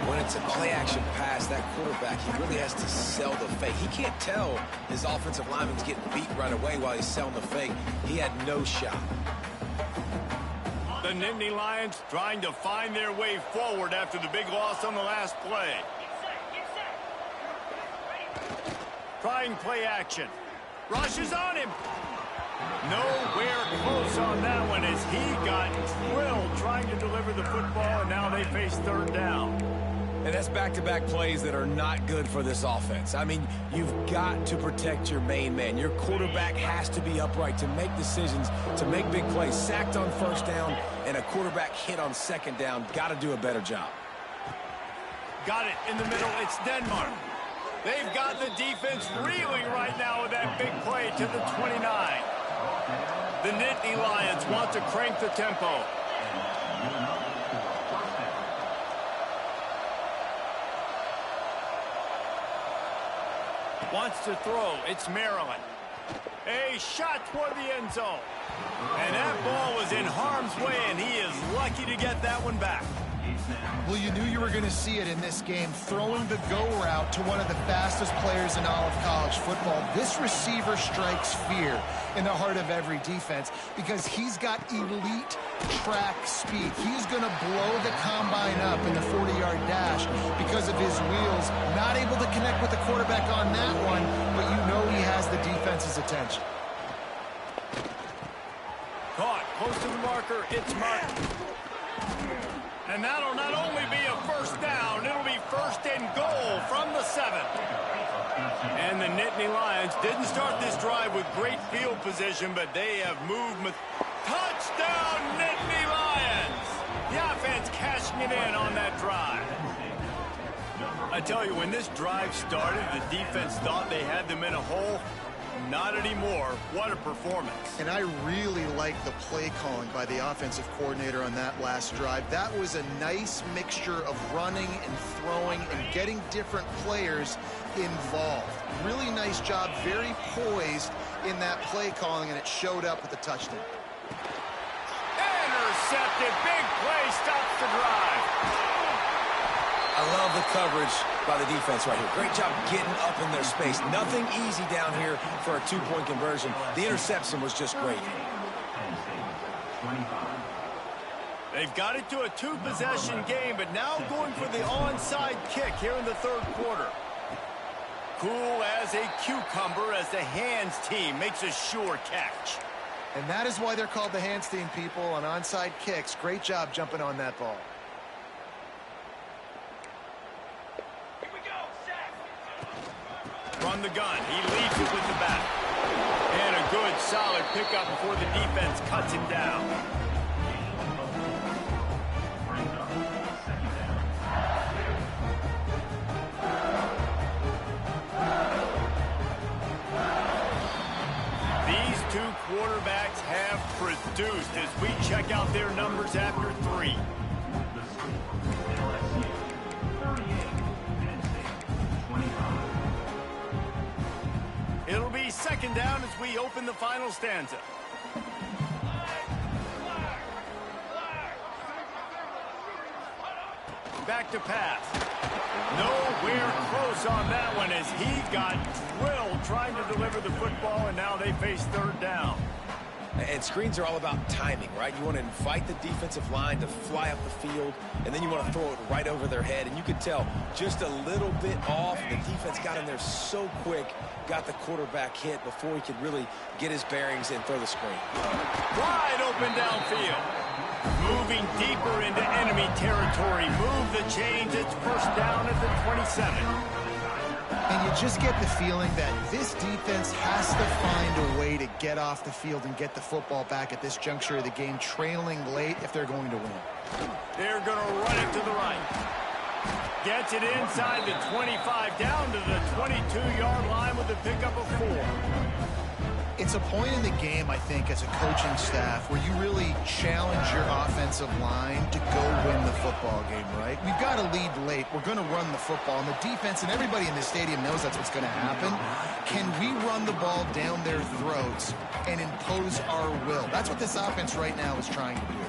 Speaker 2: When it's a play-action pass, that quarterback, he really has to sell the fake. He can't tell his offensive lineman's getting beat right away while he's selling the fake. He had no shot.
Speaker 1: The Nittany Lions trying to find their way forward after the big loss on the last play. Trying play action. Rush is on him. Nowhere close on that one as he got drilled trying to deliver the football, and now they face 3rd down.
Speaker 2: And that's back-to-back plays that are not good for this offense. I mean, you've got to protect your main man. Your quarterback has to be upright to make decisions, to make big plays. Sacked on 1st down and a quarterback hit on 2nd down. Got to do a better job.
Speaker 1: Got it in the middle. It's Denmark. They've got the defense reeling right now with that big play to the 29. The Nittany Lions want to crank the tempo. Wants to throw. It's Maryland. A shot toward the end zone. And that ball was in harm's way, and he is lucky to get that one back.
Speaker 3: Well, you knew you were going to see it in this game, throwing the go route to one of the fastest players in all of college football. This receiver strikes fear in the heart of every defense because he's got elite track speed. He's going to blow the combine up in the 40-yard dash because of his wheels. Not able to connect with the quarterback on that one, but you know he has the defense's attention.
Speaker 1: Caught close to the marker. It's marked. And that'll not only be a first down, it'll be first and goal from the 7. And the Nittany Lions didn't start this drive with great field position, but they have moved. Touchdown, Nittany Lions! The offense cashing it in on that drive. I tell you, when this drive started, the defense thought they had them in a hole. Not anymore. What a performance.
Speaker 3: And I really like the play calling by the offensive coordinator on that last drive. That was a nice mixture of running and throwing and getting different players involved. Really nice job, very poised in that play calling, and it showed up with the touchdown.
Speaker 1: Intercepted. Big play stops the drive.
Speaker 2: I love the coverage by the defense right here. Great job getting up in their space. Nothing easy down here for a two-point conversion. The interception was just great.
Speaker 1: They've got it to a two-possession game, but now going for the onside kick here in the third quarter. Cool as a cucumber as the hands team makes a sure catch.
Speaker 3: And that is why they're called the hands team, people, on onside kicks. Great job jumping on that ball.
Speaker 1: Run the gun. He leads it with the bat. And a good, solid pickup before the defense cuts him down. These two quarterbacks have produced as we check out their numbers after 3. It'll be second down as we open the final stanza. Back to pass. Nowhere close on that one as he got drilled trying to deliver the football, and now they face third down.
Speaker 2: And screens are all about timing, right? You want to invite the defensive line to fly up the field, and then you want to throw it right over their head. And you could tell just a little bit off. The defense got in there so quick, got the quarterback hit before he could really get his bearings and throw the screen.
Speaker 1: Wide open downfield. Moving deeper into enemy territory. Move the chains. It's first down at the 27.
Speaker 3: And you just get the feeling that this defense has to find a way to get off the field and get the football back at this juncture of the game, trailing late if they're going to win.
Speaker 1: They're going to run it to the right. Gets it inside the 25, down to the 22-yard line with a pickup of 4.
Speaker 3: It's a point in the game, I think, as a coaching staff where you really challenge your offensive line to go win the football game, right? We've got to lead late. We're going to run the football, and the defense and everybody in the stadium knows that's what's going to happen. Can we run the ball down their throats and impose our will? That's what this offense right now is trying to do.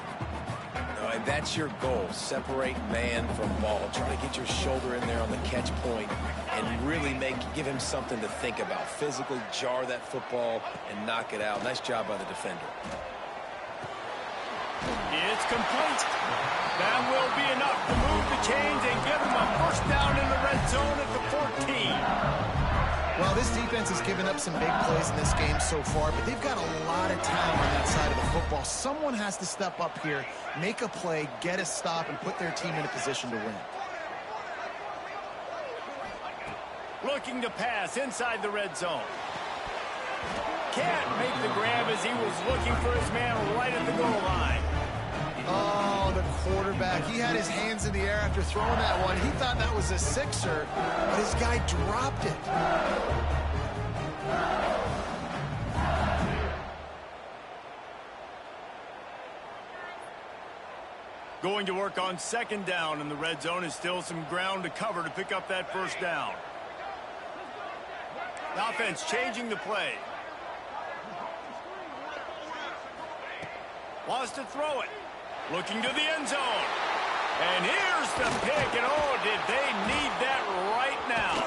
Speaker 2: And that's your goal. Separate man from ball. Try to get your shoulder in there on the catch point and really give him something to think about. Physically jar that football and knock it out. Nice job by the defender.
Speaker 1: It's complete. That will be enough to move the chains and give him a first down in the red zone at the 14.
Speaker 3: Well, this defense has given up some big plays in this game so far, but they've got a lot of talent on that side of the football. Someone has to step up here, make a play, get a stop, and put their team in a position to win.
Speaker 1: Looking to pass inside the red zone. Can't make the grab as he was looking for his man right at the goal line.
Speaker 3: Oh, the quarterback. He had his hands in the air after throwing that one. He thought that was a sixer, but his guy dropped it.
Speaker 1: Going to work on second down in the red zone is still some ground to cover to pick up that first down. The offense changing the play. Wants to throw it. Looking to the end zone. And here's the pick. And oh, did they need that right now.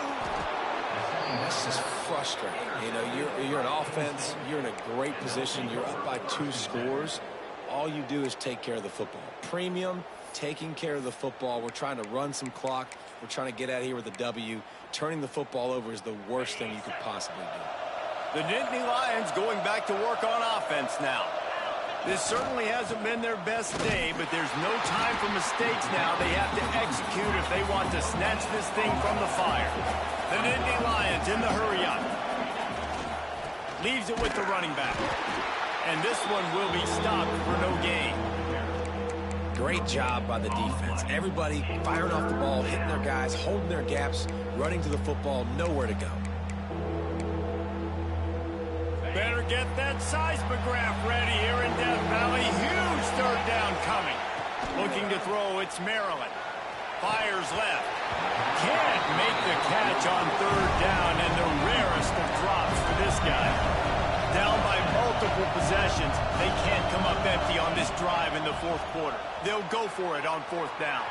Speaker 2: This is frustrating. You know, you're an offense. You're in a great position. You're up by 2 scores. All you do is take care of the football. Premium, taking care of the football. We're trying to run some clock. We're trying to get out of here with a W. Turning the football over is the worst thing you could possibly do.
Speaker 1: The Nittany Lions going back to work on offense now. This certainly hasn't been their best day, but there's no time for mistakes now. They have to execute if they want to snatch this thing from the fire. The Nittany Lions in the hurry-up. Leaves it with the running back. And this one will be stopped for no gain.
Speaker 2: Great job by the defense. Everybody firing off the ball, hitting their guys, holding their gaps, running to the football, nowhere to go.
Speaker 1: Better get that seismograph ready here in Death Valley. Huge third down coming. Looking to throw, it's Maryland. Fires left. Can't make the catch on third down, and the rarest of drops for this guy. Down by multiple possessions. They can't come up empty on this drive in the fourth quarter. They'll go for it on fourth down.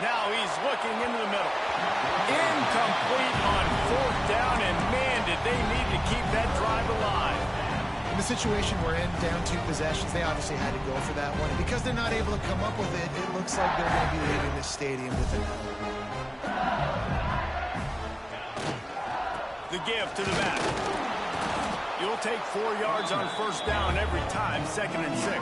Speaker 1: Now he's looking into the middle. Incomplete on fourth down, and man, did they need to keep that drive alive.
Speaker 3: In the situation we're in, down 2 possessions, they obviously had to go for that one. And because they're not able to come up with it, it looks like they're going to be leaving this stadium with it.
Speaker 1: The give to the back. You'll take 4 yards on first down every time, 2nd and 6.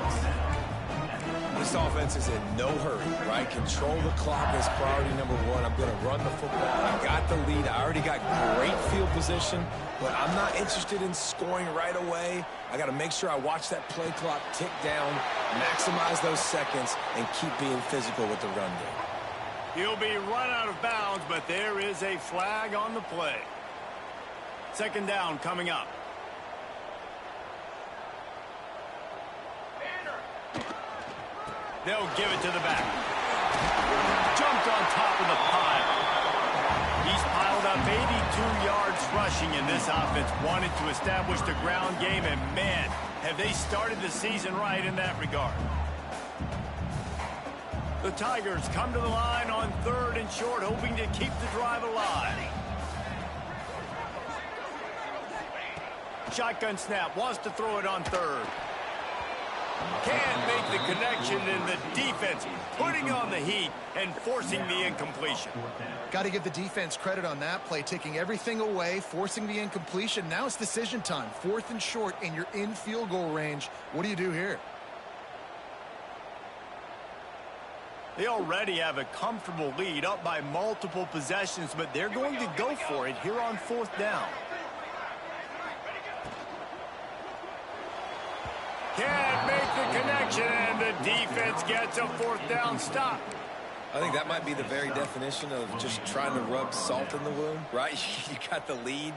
Speaker 2: This offense is in no hurry, right? Control the clock is priority number 1. I'm going to run the football. I got the lead. I already got great field position, but I'm not interested in scoring right away. I got to make sure I watch that play clock tick down, maximize those seconds, and keep being physical with the run game.
Speaker 1: He'll be run out of bounds, but there is a flag on the play. 2nd down coming up. They'll give it to the back. Jumped on top of the pile. He's piled up 82 yards rushing, and this offense wanted to establish the ground game, and man, have they started the season right in that regard. The Tigers come to the line on 3rd and short, hoping to keep the drive alive. Shotgun snap, wants to throw it on 3rd. Can't make the connection, and the defense putting on the heat and forcing the incompletion.
Speaker 3: Got to give the defense credit on that play, taking everything away, forcing the incompletion. Now it's decision time. 4th and short, and you're in field goal range. What do you do here?
Speaker 1: They already have a comfortable lead, up by multiple possessions, but they're going to go for it here on 4th down. Can't make the connection, and the defense gets a 4th down stop.
Speaker 2: I think that might be the very definition of just trying to rub salt in the wound, right? You got the lead,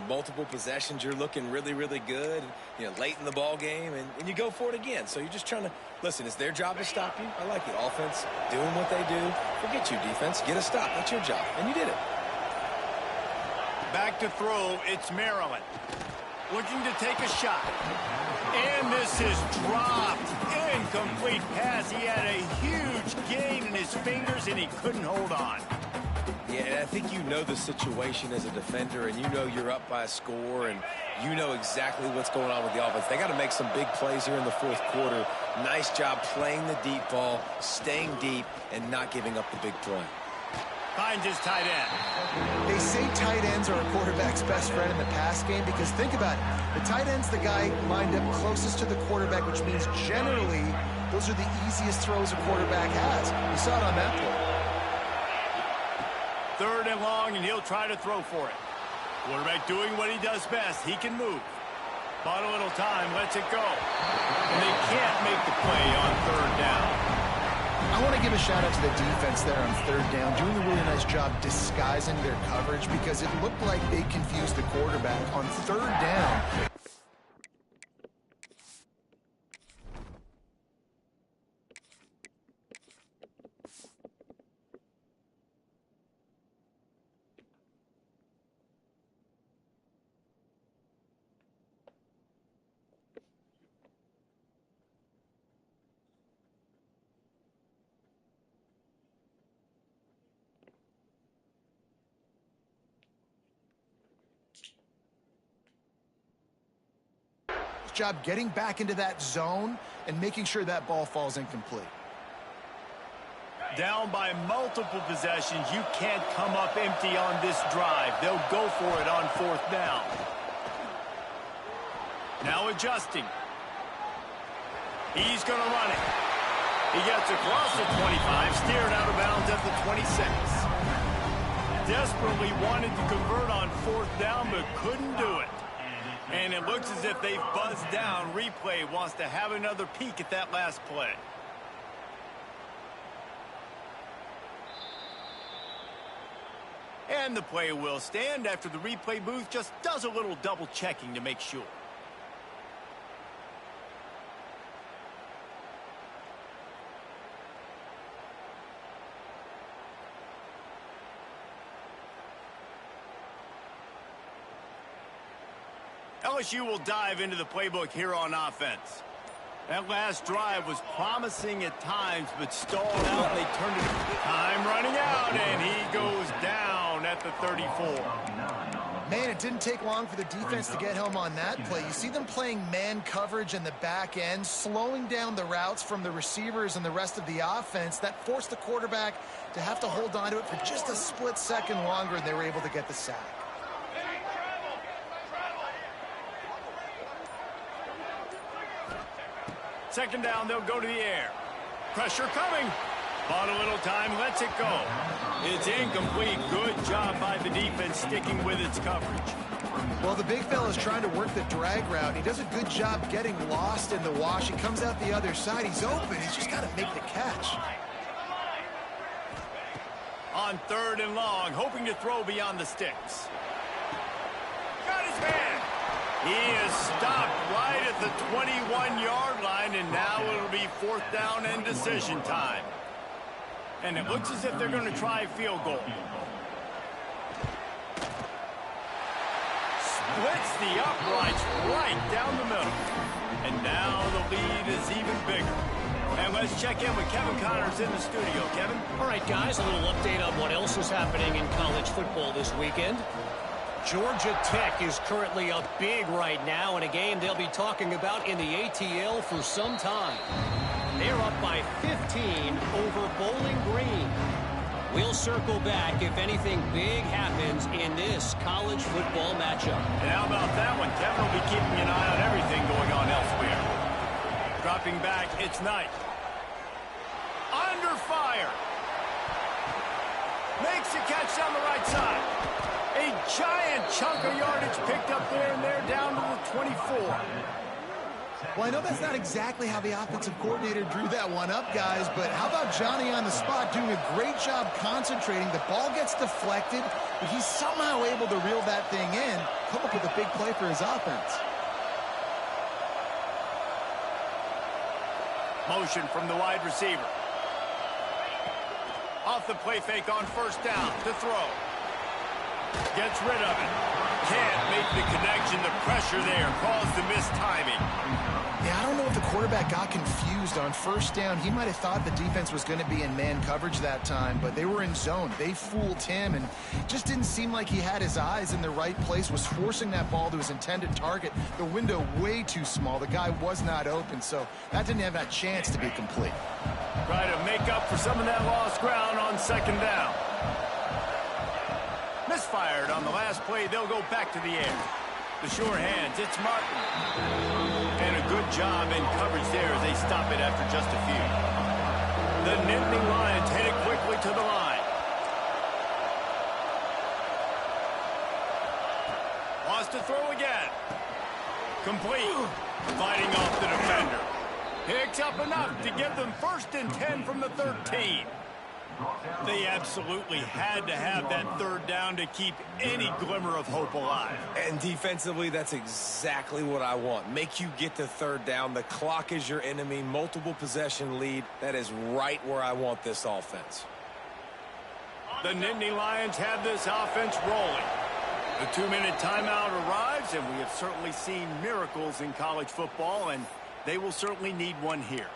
Speaker 2: multiple possessions, you're looking really, really good, you know, late in the ball game, and you go for it again. So you're just trying to, listen, it's their job to stop you. I like it. Offense, doing what they do. Forget you, defense. Get a stop. That's your job, and you did it.
Speaker 1: Back to throw, it's Maryland. Looking to take a shot. And this is dropped. Incomplete pass. He had a huge gain in his fingers, and he couldn't hold on.
Speaker 2: Yeah, and I think you know the situation as a defender, and you know you're up by a score, and you know exactly what's going on with the offense. They got to make some big plays here in the fourth quarter. Nice job playing the deep ball, staying deep, and not giving up the big play.
Speaker 1: Finds his tight end.
Speaker 3: They say tight ends are a quarterback's best friend in the pass game because think about it. The tight end's the guy lined up closest to the quarterback, which means generally those are the easiest throws a quarterback has. You saw it on that play.
Speaker 1: 3rd and long, and he'll try to throw for it. Quarterback doing what he does best. He can move. Bought a little time, lets it go. And they can't make the play on 3rd down.
Speaker 3: I want to give a shout out to the defense there on 3rd down, doing a really nice job disguising their coverage because it looked like they confused the quarterback on 3rd down. job getting back into that zone and making sure that ball falls incomplete.
Speaker 1: Down by multiple possessions, you can't come up empty on this drive. They'll go for it on 4th down. Now adjusting. He's going to run it. He gets across the 25, steered out of bounds at the 26. Desperately wanted to convert on 4th down, but couldn't do it. And it looks as if they've buzzed down. Replay wants to have another peek at that last play. And the play will stand after the replay booth just does a little double checking to make sure. LSU will dive into the playbook here on offense. That last drive was promising at times, but stalled out. They turned it. Time running out, and he goes down at the 34.
Speaker 3: Man, it didn't take long for the defense to get home on that play. You see them playing man coverage in the back end, slowing down the routes from the receivers and the rest of the offense. That forced the quarterback to have to hold on to it for just a split second longer, and they were able to get the sack.
Speaker 1: Second down, they'll go to the air. Pressure coming. Bought a little time, lets it go. It's incomplete. Good job by the defense sticking with its coverage.
Speaker 3: Well, the big fella's trying to work the drag route. He does a good job getting lost in the wash. He comes out the other side. He's open. He's just got to make the catch.
Speaker 1: On 3rd and long, hoping to throw beyond the sticks. Got his man. He is stopped right at the 21-yard line, and now it'll be 4th down and decision time. And it looks as if they're going to try a field goal. Splits the uprights right down the middle. And now the lead is even bigger. And let's check in with Kevin Connors in the studio. Kevin?
Speaker 5: All right, guys, a little update on what else is happening in college football this weekend. Georgia Tech is currently up big right now in a game they'll be talking about in the ATL for some time. They're up by 15 over Bowling Green. We'll circle back if anything big happens in this college football matchup.
Speaker 1: And how about that one? Kevin will be keeping an eye on everything going on elsewhere. Dropping back, it's Knight. Under fire. Makes the catch down the right side. A giant chunk of yardage picked up there, and they're down to the 24.
Speaker 3: Well, I know that's not exactly how the offensive coordinator drew that one up, guys, but how about Johnny on the spot doing a great job concentrating? The ball gets deflected, but he's somehow able to reel that thing in, come up with a big play for his offense.
Speaker 1: Motion from the wide receiver. Off the play fake on 1st down to throw. Gets rid of it. Can't make the connection. The pressure there caused the missed timing.
Speaker 3: Yeah, I don't know if the quarterback got confused on 1st down. He might have thought the defense was going to be in man coverage that time, but they were in zone. They fooled him and just didn't seem like he had his eyes in the right place, was forcing that ball to his intended target. The window way too small. The guy was not open, so that didn't have that chance to be complete.
Speaker 1: Try to make up for some of that lost ground on 2nd down. Misfired on the last play. They'll go back to the air. The sure hands. It's Martin. And a good job in coverage there as they stop it after just a few. The Nittany Lions headed quickly to the line. Wants to throw again. Complete. Fighting off the defender. Picks up enough to give them 1st and 10 from the 13. They absolutely had to have that 3rd down to keep any glimmer of hope alive.
Speaker 2: And defensively, that's exactly what I want. Make you get to 3rd down. The clock is your enemy. Multiple possession lead. That is right where I want this offense.
Speaker 1: The Nittany Lions have this offense rolling. The 2-minute timeout arrives, and we have certainly seen miracles in college football, and they will certainly need one here.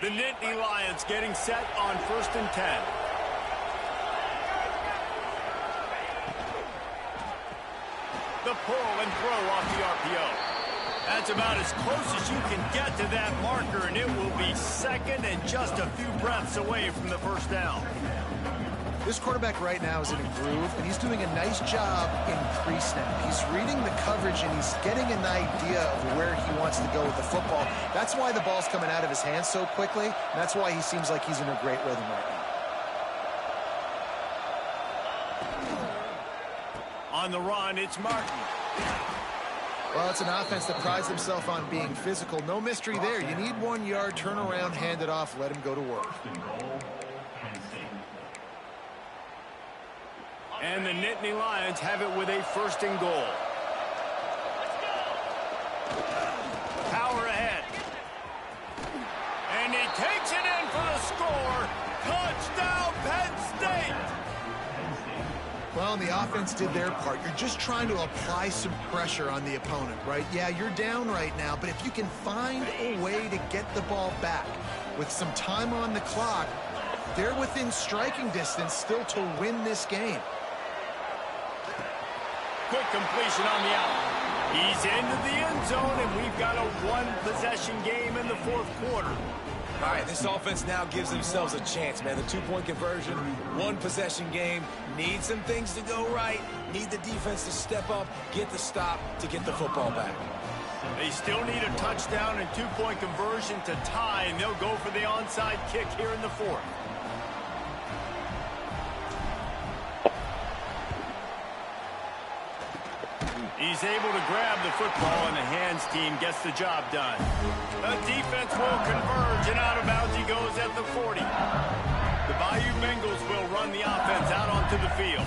Speaker 1: The Nittany Lions getting set on 1st and 10. The pull and throw off the RPO. That's about as close as you can get to that marker, and it will be second and just a few breaths away from the first down.
Speaker 3: This quarterback right now is in a groove, and he's doing a nice job in pre-snap. He's reading the coverage, and he's getting an idea of where he wants to go with the football. That's why the ball's coming out of his hands so quickly, and that's why he seems like he's in a great rhythm right now.
Speaker 1: On the run, it's Martin.
Speaker 3: Well, it's an offense that prides themselves on being physical. No mystery there. You need 1 yard, turn around, hand it off, let him go to work.
Speaker 1: And the Nittany Lions have it with a 1st and goal. Power ahead. And he takes it in for the score. Touchdown, Penn State!
Speaker 3: Well, the offense did their part. You're just trying to apply some pressure on the opponent, right? Yeah, you're down right now, but if you can find a way to get the ball back with some time on the clock, they're within striking distance still to win this game.
Speaker 1: Quick completion on the out. He's into the end zone, and we've got a 1-possession game in the 4th quarter.
Speaker 2: All right, this offense now gives themselves a chance, man. The 2-point conversion, 1-possession game. Need some things to go right. Need the defense to step up, get the stop to get the football back.
Speaker 1: They still need a touchdown and 2-point conversion to tie, and they'll go for the onside kick here in the 4th. He's able to grab the football, and the hands team gets the job done. The defense will converge, and out of bounds he goes at the 40. The Bayou Bengals will run the offense out onto the field.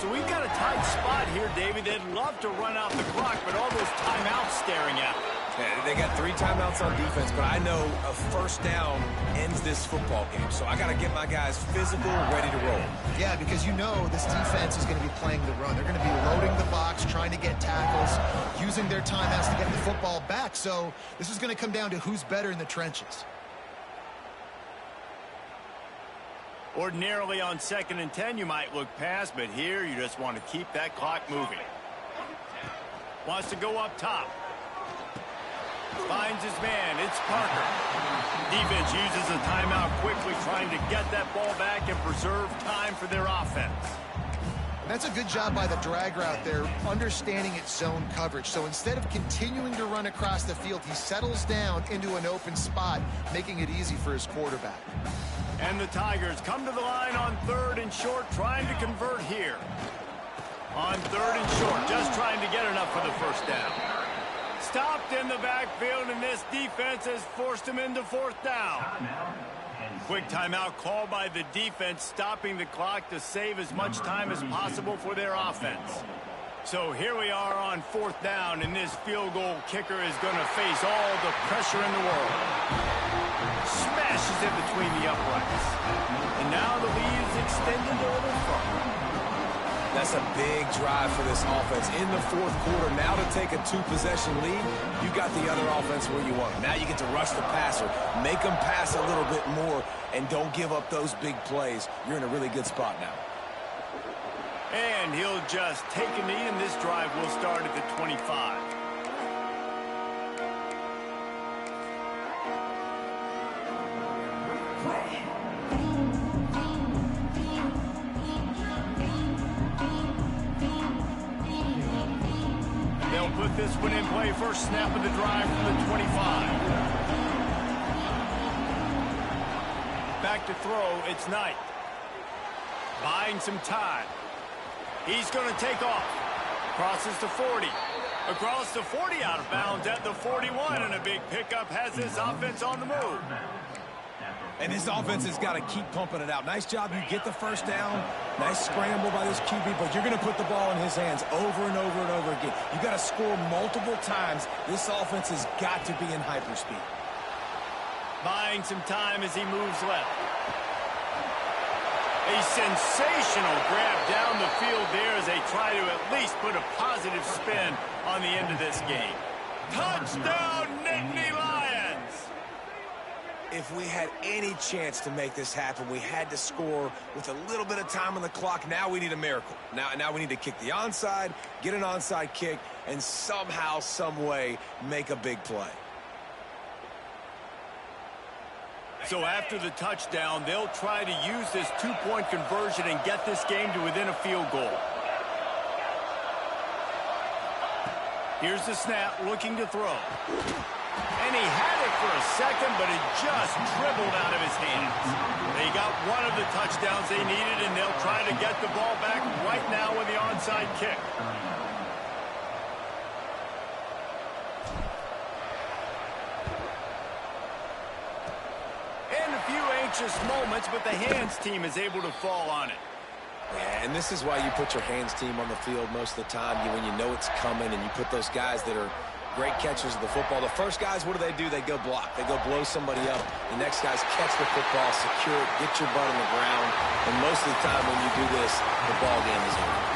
Speaker 1: So we've got a tight spot here, David. They'd love to run out the clock, but all those timeouts staring at them.
Speaker 2: Yeah, they got 3 timeouts on defense, but I know a 1st down ends this football game. So I got to get my guys physical, ready to roll.
Speaker 3: Yeah, because you know this defense is going to be playing the run. They're going to be loading the box, trying to get tackles, using their timeouts to get the football back. So this is going to come down to who's better in the trenches.
Speaker 1: Ordinarily on 2nd and 10, you might look past, but here you just want to keep that clock moving. Wants to go up top. Finds his man. It's Parker. Defense uses a timeout quickly, trying to get that ball back and preserve time for their offense.
Speaker 3: And that's a good job by the drag route there, understanding its zone coverage. So instead of continuing to run across the field, he settles down into an open spot, making it easy for his quarterback.
Speaker 1: And the Tigers come to the line on 3rd and short, trying to convert here. On 3rd and short, just trying to get enough for the 1st down. Stopped in the backfield, and this defense has forced him into 4th down. Quick timeout called by the defense, stopping the clock to save as much time as possible for their offense. So here we are on 4th down, and this field goal kicker is going to face all the pressure in the world. Smashes it between the uprights. And now the lead is extended a little further.
Speaker 2: That's a big drive for this offense in the 4th quarter. Now to take a 2-possession lead, you got the other offense where you want them. Now you get to rush the passer, make them pass a little bit more, and don't give up those big plays. You're in a really good spot now.
Speaker 1: And he'll just take a knee, and this drive will start at the 25. They'll put this one in play. First snap of the drive from the 25. Back to throw, it's Knight. Buying some time. He's going to take off. Crosses to 40. Across the 40, out of bounds at the 41, and a big pickup has this offense on the move.
Speaker 2: And this offense has got to keep pumping it out. Nice job. You get the 1st down. Nice scramble by this QB, but you're going to put the ball in his hands over and over and over again. You got to score multiple times. This offense has got to be in hyperspeed.
Speaker 1: Buying some time as he moves left. A sensational grab down the field there as they try to at least put a positive spin on the end of this game. Touchdown, Nittany Lions!
Speaker 2: if we had any chance to make this happen, we had to score with a little bit of time on the clock. Now we need a miracle. Now we need to kick the onside, get an onside kick, and somehow, some way, make a big play.
Speaker 1: So after the touchdown, they'll try to use this two-point conversion and get this game to within a field goal. Here's the snap, looking to throw. And he had it for a second, but it just dribbled out of his hands. They got one of the touchdowns they needed, and they'll try to get the ball back right now with the onside kick. Anxious moments, but the hands team is able to fall on it.
Speaker 2: Yeah, and this is why you put your hands team on the field most of the time, when you know it's coming, and you put those guys that are great catchers of the football. The first guys, what do? They go block. They go blow somebody up. The next guys catch the football, secure it, get your butt on the ground, and most of the time when you do this, the ball game is over.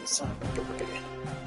Speaker 6: Son of a bitch.